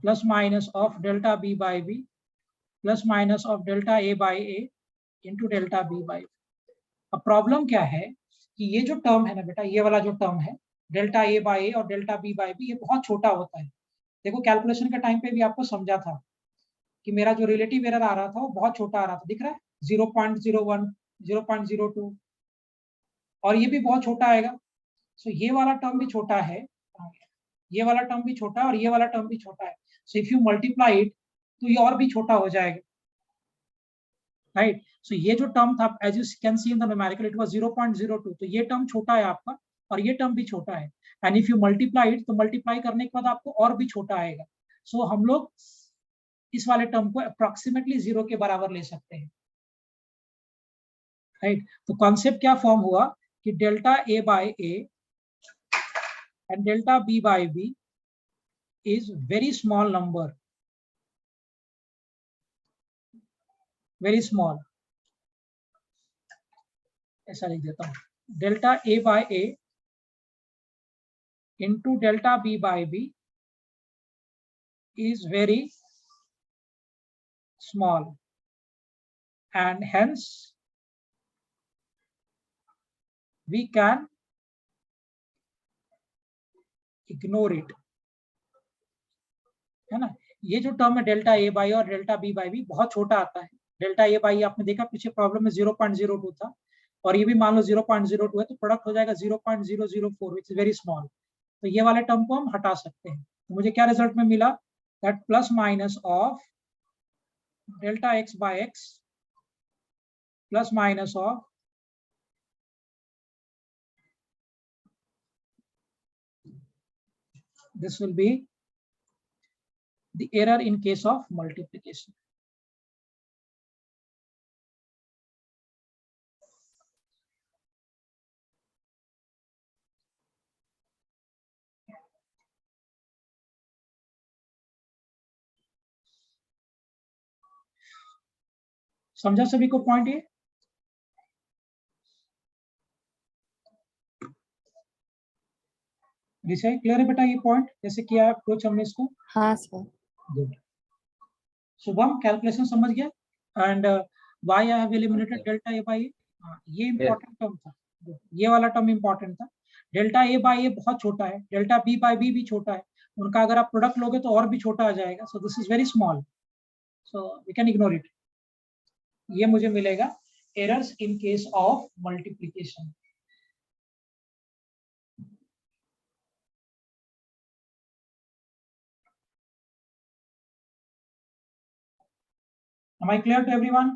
plus minus of delta b by b plus minus of delta a by a into delta b by b। अब प्रॉब्लम क्या है कि ये जो टर्म है ना बेटा, ये वाला जो टर्म है डेल्टा a बाय a और डेल्टा b बाय b, ये बहुत छोटा होता है। देखो कैलकुलेशन के टाइम पे भी आपको समझा था कि मेरा जो रिलेटिव एरर आ रहा था वो बहुत छोटा आ रहा था, दिख रहा है 0.01 0.02, और ये भी बहुत छोटा आएगा। सो ये वाला टर्म भी छोटा है, ये वाला टर्म भी छोटा है, और ये वाला टर्म भी छोटा है। So if you multiply it तो ये और भी छोटा हो जाएगा, राइट। सो ये जो टर्म था, as you can see in the numerical, it was 0.02, तो ये टर्म छोटा है आपका, और ये टर्म भी छोटा है। And if you multiply it, तो मल्टीप्लाई करने के बाद आपको और भी छोटा आएगा। सो हम लोग इस वाले टर्म को अप्रोक्सीमेटली 0 के बराबर ले सकते हैं, राइट। तो कॉन्सेप्ट क्या फॉर्म हुआ कि delta a by a and delta b by b is very small number, very small. ऐसा लिख देता हूं, delta a by a into delta b by b is very small, and hence we can ignore it, है ना। ये जो टर्म है डेल्टा a बाई और डेल्टा b बाई b बहुत छोटा आता है। डेल्टा a बाई आपने देखा पीछे प्रॉब्लम में 0.02 था, और ये भी मान लो 0.02 है, तो प्रोडक्ट हो जाएगा 0.004 विच इज वेरी स्मॉल। तो ये वाले टर्म को हम हटा सकते हैं। तो मुझे क्या रिजल्ट में मिला, that plus minus of delta x by X plus minus of this will be the error in case of multiplication. समझा सभी को पॉइंट ये? विषय क्लियर है बेटा ये पॉइंट जैसे किया अप्रोच हमने इसको? हाँ सर। गुड। शुभम कैलकुलेशन समझ गया? And why I have eliminated delta A by A, ये इंपॉर्टेंट टर्म था। ये वाला टर्म इंपॉर्टेंट था। डेल्टा ए बाय ए बहुत छोटा है, डेल्टा बी बाय बी भी छोटा है, उनका अगर आप प्रोडक्ट लोगे तो और भी छोटा आ जाएगा। So this is very small, so we can ignore it. ये मुझे मिलेगा errors in case of multiplication. Am I clear to everyone?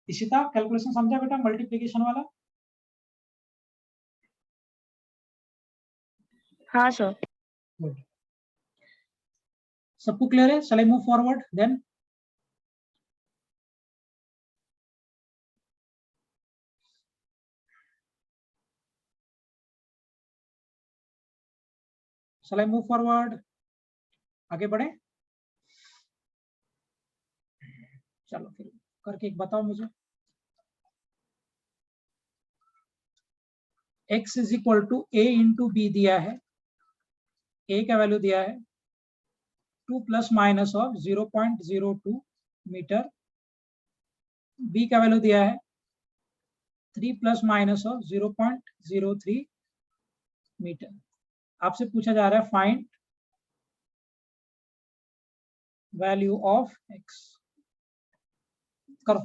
Ishita calculation समझा बेटा मल्टीप्लिकेशन वाला? हाँ सर। Good. सबको क्लियर है? Shall I move forward then? Shall I move forward? आगे बढ़े? चलो फिर करके एक बताओ मुझे। x is equal to a into B दिया है, a का वैल्यू दिया है 2 plus minus of 0.02 metre, b का वैल्यू दिया है 3 प्लस माइनस ऑफ 0.03 मीटर। आपसे पूछा जा रहा है फाइंड वैल्यू ऑफ x। करो।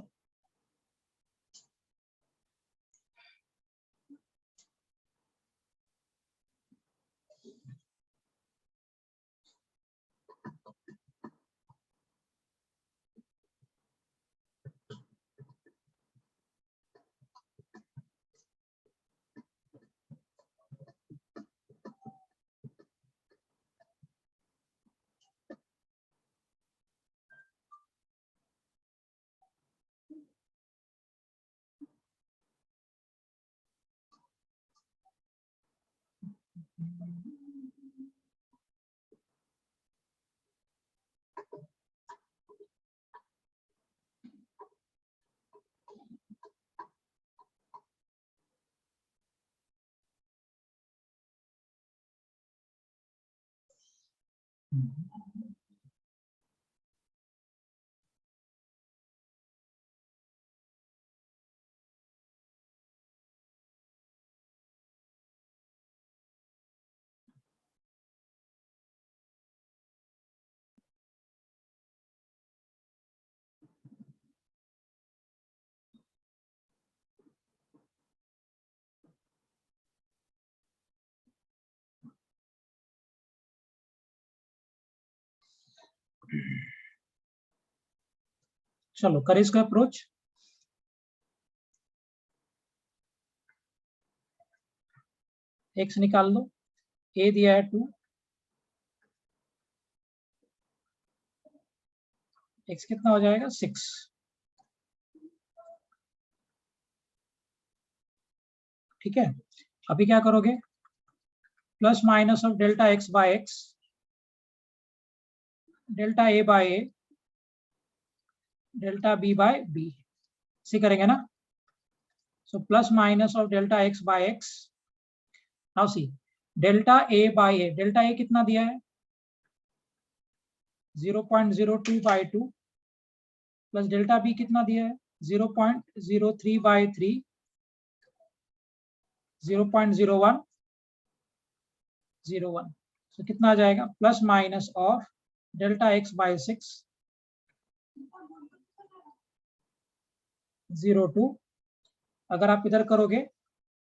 चलो करें इसका अप्रोच। x निकाल लो, a दिया है 2, x कितना हो जाएगा 6। ठीक है, अभी क्या करोगे, plus minus of delta x by X delta a by A delta b by B, इसी करेंगे ना। So plus minus of delta x by X, now see delta a by A, delta a कितना दिया है 0.02 बाय 2 प्लस डेल्टा b कितना दिया है 0.03 बाय 3 0.01 01। तो कितना आ जाएगा plus minus of delta x by 6 02 अगर आप इधर करोगे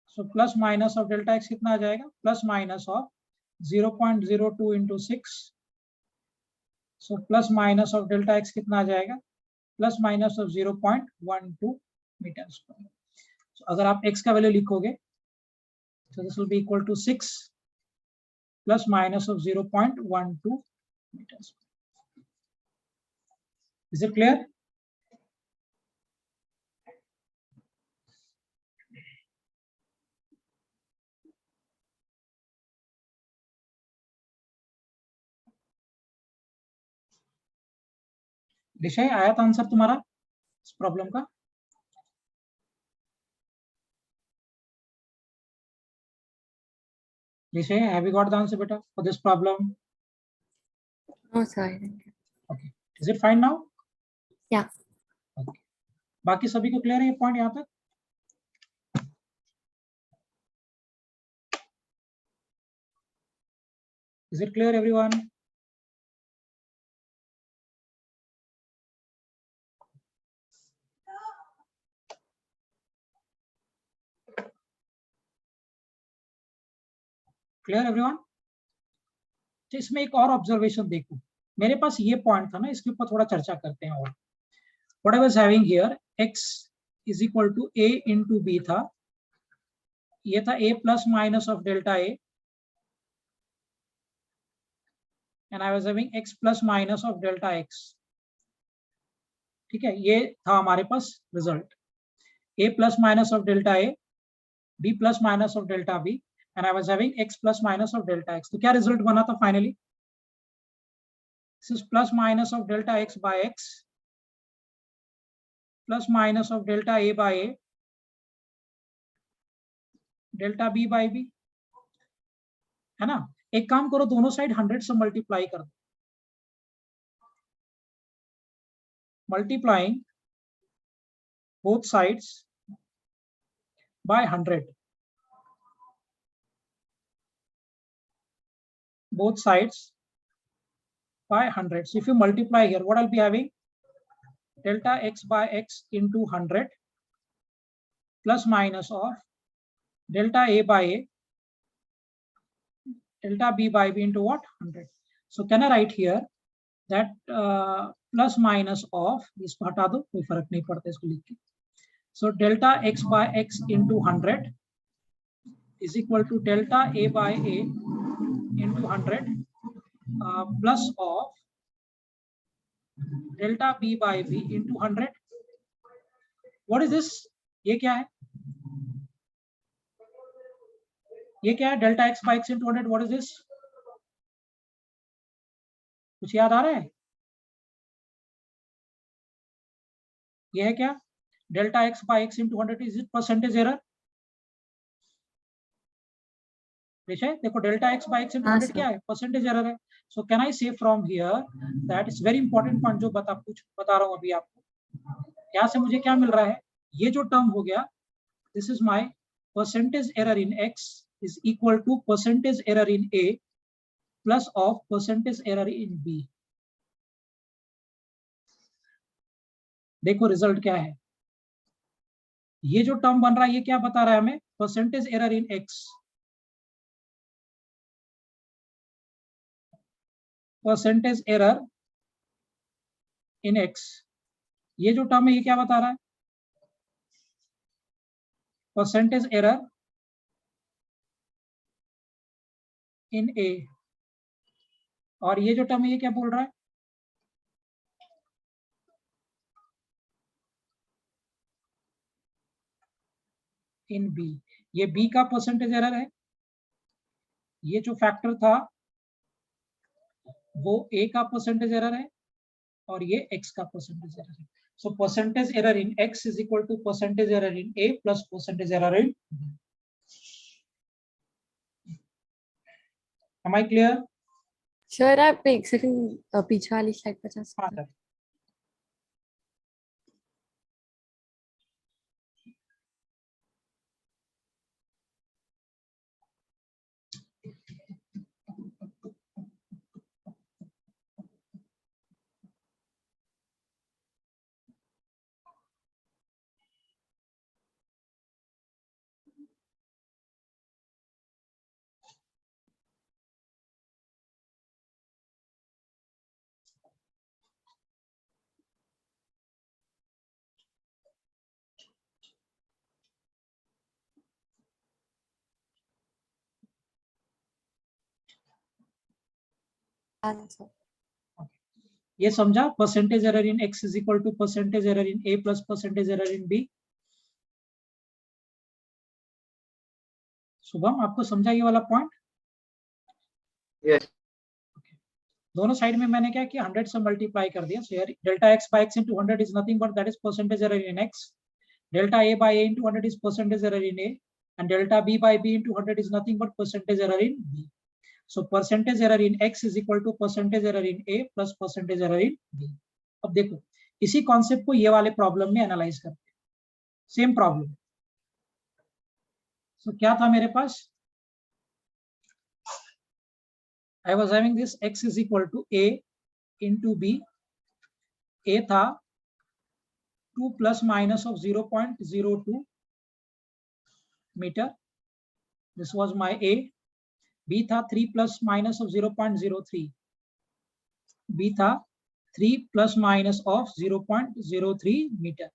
so plus minus of delta X कितना आ जाएगा, plus minus of 0.02 into 6, so plus minus of delta X कितना आ जाएगा, plus minus of 0.12 metre square. अगर आप x का वैल्यू लिखोगे तो this will be equal to 6 plus minus of 0.12 metre square. Is it clear? Vishay आया था आंसर तुम्हारा इस प्रॉब्लम का? Vishay, have you got the answer बेटा for this problem? No, sir. I think. Okay, is it fine now? Yeah. Okay, बाकी सभी को क्लियर है ये पॉइंट यहाँ तक? Is it clear everyone? Clear everyone? तो इसमें एक और ऑब्जर्वेशन देखो, मेरे पास ये पॉइंट था ना, इसके ऊपर थोड़ा चर्चा करते हैं। और what I was having here, x is equal to a into b था, ये था a plus minus of delta a, and I was having x plus minus of delta x। ठीक है, ये था हमारे पास result, a plus minus of delta a, b plus minus of delta b, and I was having x plus minus of delta x। तो क्या रिजल्ट बना था finally? This is plus minus of delta x by x plus minus of delta a by a delta b by b, है ना? एक काम करो, दोनों साइड 100 से मल्टीप्लाई कर दो, multiplying both sides by 100, both sides by 100. So if you multiply here, what I'll be having, delta x by x into 100 plus minus of delta a by a delta b by b into what, 100. So can I write here that plus minus of, इसको हटा दो, कोई फर्क नहीं पड़ता इसको लिख के। So delta x by x into 100 is equal to delta a by a into 100 plus of delta b by b into 100. What is this? ये क्या है? ये क्या है? delta x by x into 100. What is this? कुछ याद आ रहा है? ये है क्या? delta x by x into 100. Is it percentage error? देखो delta x by x into 100 क्या है? परसेंटेज एरर है। सो कैन आई से from here that is very important point जो बता रहा हूँ अभी आपको। यहाँ से मुझे क्या मिल रहा है, ये जो टर्म हो गया, this is my percentage error in x is equal to percentage error in a plus of percentage error in b। देखो रिजल्ट क्या है, ये जो टर्म बन रहा है ये क्या बता रहा है हमें, percentage error in x, percentage error in x। ये जो टर्म है ये क्या बता रहा है, परसेंटेज एरर इन a। और ये जो टर्म है ये क्या बोल रहा है, इन b। ये b का परसेंटेज एरर है, ये जो फैक्टर था वो a का परसेंटेज एरर है, और ये x का परसेंटेज एरर है। So percentage error in x is equal to percentage error in a plus percentage error in b। Am I clear? Sure, आप एक सेकंड पीछे वाली स्लाइड पर जा सकते हैं? आंसर ये समझा? Percentage error in x is equal to percentage error in a plus percentage error in b। Shubham, आपको समझा ये वाला पॉइंट? Yes. दोनों साइड में मैंने क्या किया, 100 से मल्टीप्लाई कर दिया। सो यार delta x by x into 100 is nothing but that is percentage error in x, delta a by a into 100 is percentage error in a, and delta b by b into 100 is nothing but percentage error in b. So percentage error in x is equal to percentage error in a plus percentage error in b. अब देखो इसी कॉन्सेप्ट को ये वाले प्रॉब्लम में एनालाइज करते हैं, सेम प्रॉब्लम। सो क्या था मेरे पास, I was having this x is equal to a into b, a था 2 plus minus of 0.02 meter, this was my a, b था 3 plus minus of 0.03, b था 3 plus minus of 0.03 meter।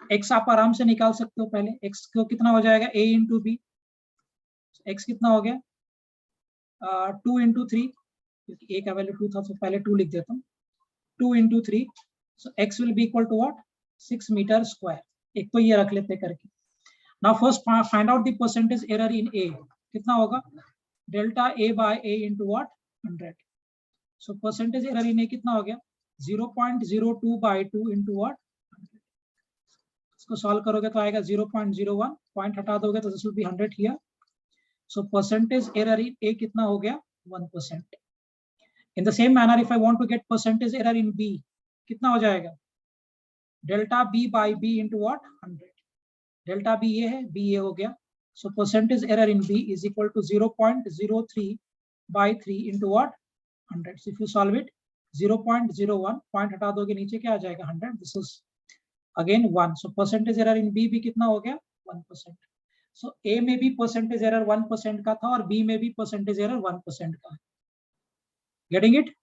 x आप आराम से निकाल सकते हो, पहले x को कितना हो जाएगा a into b, x कितना हो गया 2 into 3, क्योंकि a का वैल्यू 2 था तो पहले 2 लिख देता हूँ, 2 into 3, so x will be equal to what 6 meter square। एक तो ये रख लेते करके। Now first find out the percentage error in a, कितना होगा delta a by a into what 100। So percentage error in a कितना हो गया 0.02 by 2 into what 100। इसको सॉल्व करोगे तो आएगा 0.01, पॉइंट हटा दोगे तो this will be 100 here। So percentage error in a कितना हो गया 1%। In the same manner if I want to get percentage error in b, कितना हो जाएगा delta b by b into what 100। Delta B ये है, बी ये हो गया। So percentage error in B is equal to 0.03 by 3 into what 100। So if you solve it 0.01, point हटा दोगे नीचे क्या आ जाएगा 100, this is again 1। So percentage error in बी भी कितना हो गया 1%। सो ए में भी परसेंटेज एरर 1% का था और बी में भी परसेंटेज एरर 1% का है। Getting it?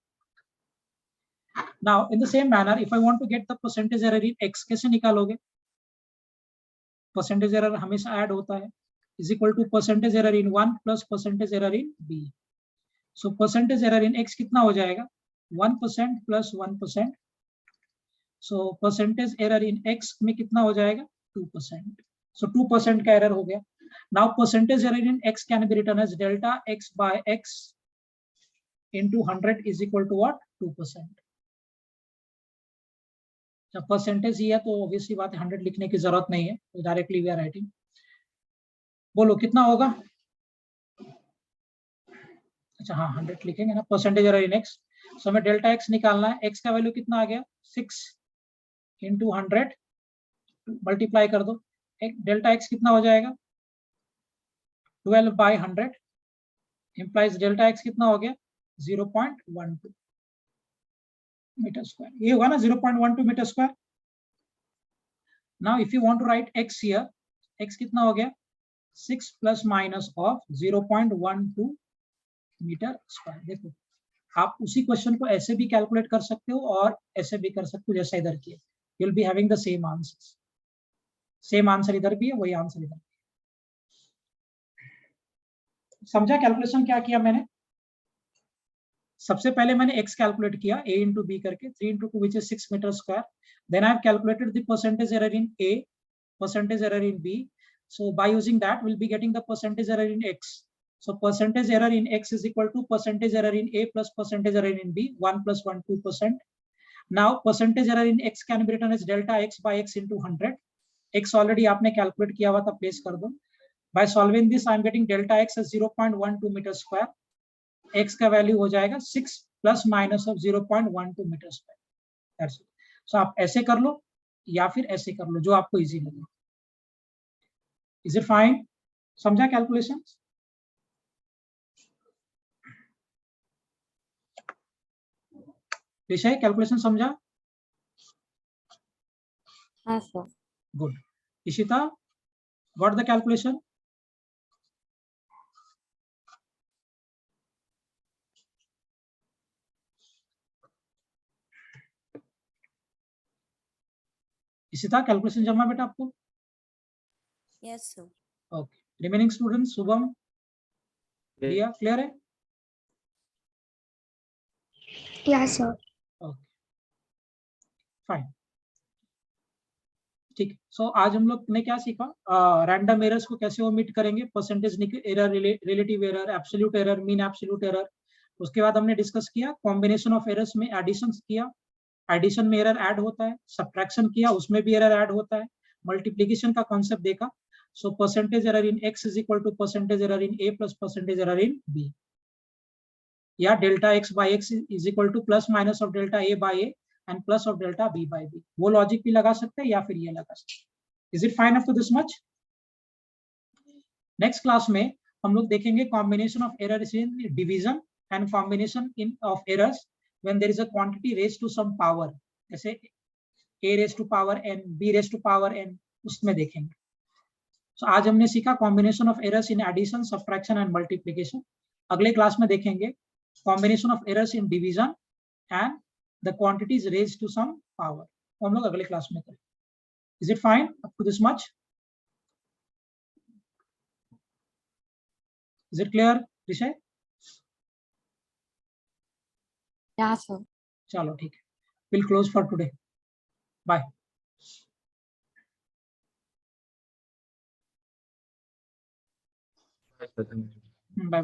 Now in the same manner if I want to get the percentage error in x, कैसे निकालोगे? परसेंटेज एरर हमेशा ऐड होता है, is equal to percentage error in 1 plus percentage error in b. So percentage error in x कितना हो जाएगा 1% plus 1%। So percentage error in x में कितना हो जाएगा 2%। सो 2% का एरर हो गया। Now percentage error in x can be written as delta x by x into 100 is equal to what 2%। जब परसेंटेज ही है तो ऑब्वियसली बात है 100 लिखने की जरूरत नहीं है, तो डायरेक्टली वी आर राइटिंग। बोलो कितना होगा? अच्छा हाँ 100 लिखेंगे ना, परसेंटेज एरर इन एक्स। सो हमें डेल्टा एक्स निकालना है, एक्स का वैल्यू कितना आ गया 6 into 100 मल्टीप्लाई कर दो, डेल्टा एक्स कितना हो जाएगा 12 by 100 इम्प्लाइज डेल्टा एक्स कितना हो गया 0.12 मीटर स्क्वायर। ये होगा ना 0.12 metre square. Now if you want to write x here, x कितना हो गया 6 plus minus of 0.12 metre square. देखो आप उसी क्वेश्चन को ऐसे भी कैलकुलेट कर सकते हो और ऐसे भी कर सकते हो जैसा इधर किया, you will be having the same answers. Same answer इधर भी है, वही आंसर इधर भी है। समझा कैलकुलेशन क्या किया मैंने? सबसे पहले मैंने x कैलकुलेट किया a into b करके, 3 into 2 which is 6 meter square। Then I have calculated the percentage error in a, percentage error in b. So by using that we'll be getting the percentage error in x। So percentage error in x is equal to percentage error in a plus percentage error in b, 1 plus 1 2%। Now percentage error in x can be written as delta x by x into 100। x already आपने कैलकुलेट किया हुआ था, प्लेस कर दो। By solving this I am getting delta x as 0.12 meter square। x का वैल्यू हो जाएगा 6 plus minus of 0.12 metre square. So आप ऐसे कर लो या फिर ऐसे कर लो, जो आपको इजी लगे। Is it fine? समझा कैलकुलेशन? विषय कैलकुलेशन समझा? हाँ sir. Good. Ishita, what the calculation? Ishita calculation जमा बेटा आपको? Yes, sir. Okay. Remaining students Shubham, Yes. दिया, क्लियर है? Yeah, sir. ओके फाइन, ठीक है। सो आज हम लोग ने क्या सीखा, रैंडम एरर्स को कैसे ओमिट करेंगे, percentage error, relative error, absolute error, mean absolute error. उसके बाद हमने डिस्कस किया कॉम्बिनेशन ऑफ एरर्स में एडिशन किया, एडिशन में एरर ऐड होता है, सब्ट्रैक्शन किया उसमें भी एरर ऐड होता है, मल्टीप्लिकेशन का कॉन्सेप्ट देखा। So percentage error in x is equal to percentage error in a plus percentage error in b, या delta x by x is equal to plus minus of delta a by a and plus of delta b by b। वो लॉजिक भी लगा सकते हैं या फिर ये लगा सकते हैं। Is it fine up to this much? Next class में हम लोग देखेंगे combination of errors in division and combination in of errors when there is a quantity raise to some power, जैसे a raise to power n, b raise to power n, उसमें देखेंगे। सो आज हमने सीखा combination of errors in addition, subtraction and multiplication. अगले क्लास में देखेंगे combination of errors in division and the quantities raise to some power. हम लोग अगले क्लास में करेंगे। Is it fine up to this much? Is it clear विषय? Yeah, sir. चलो ठीक है, will close for today, bye. Bye.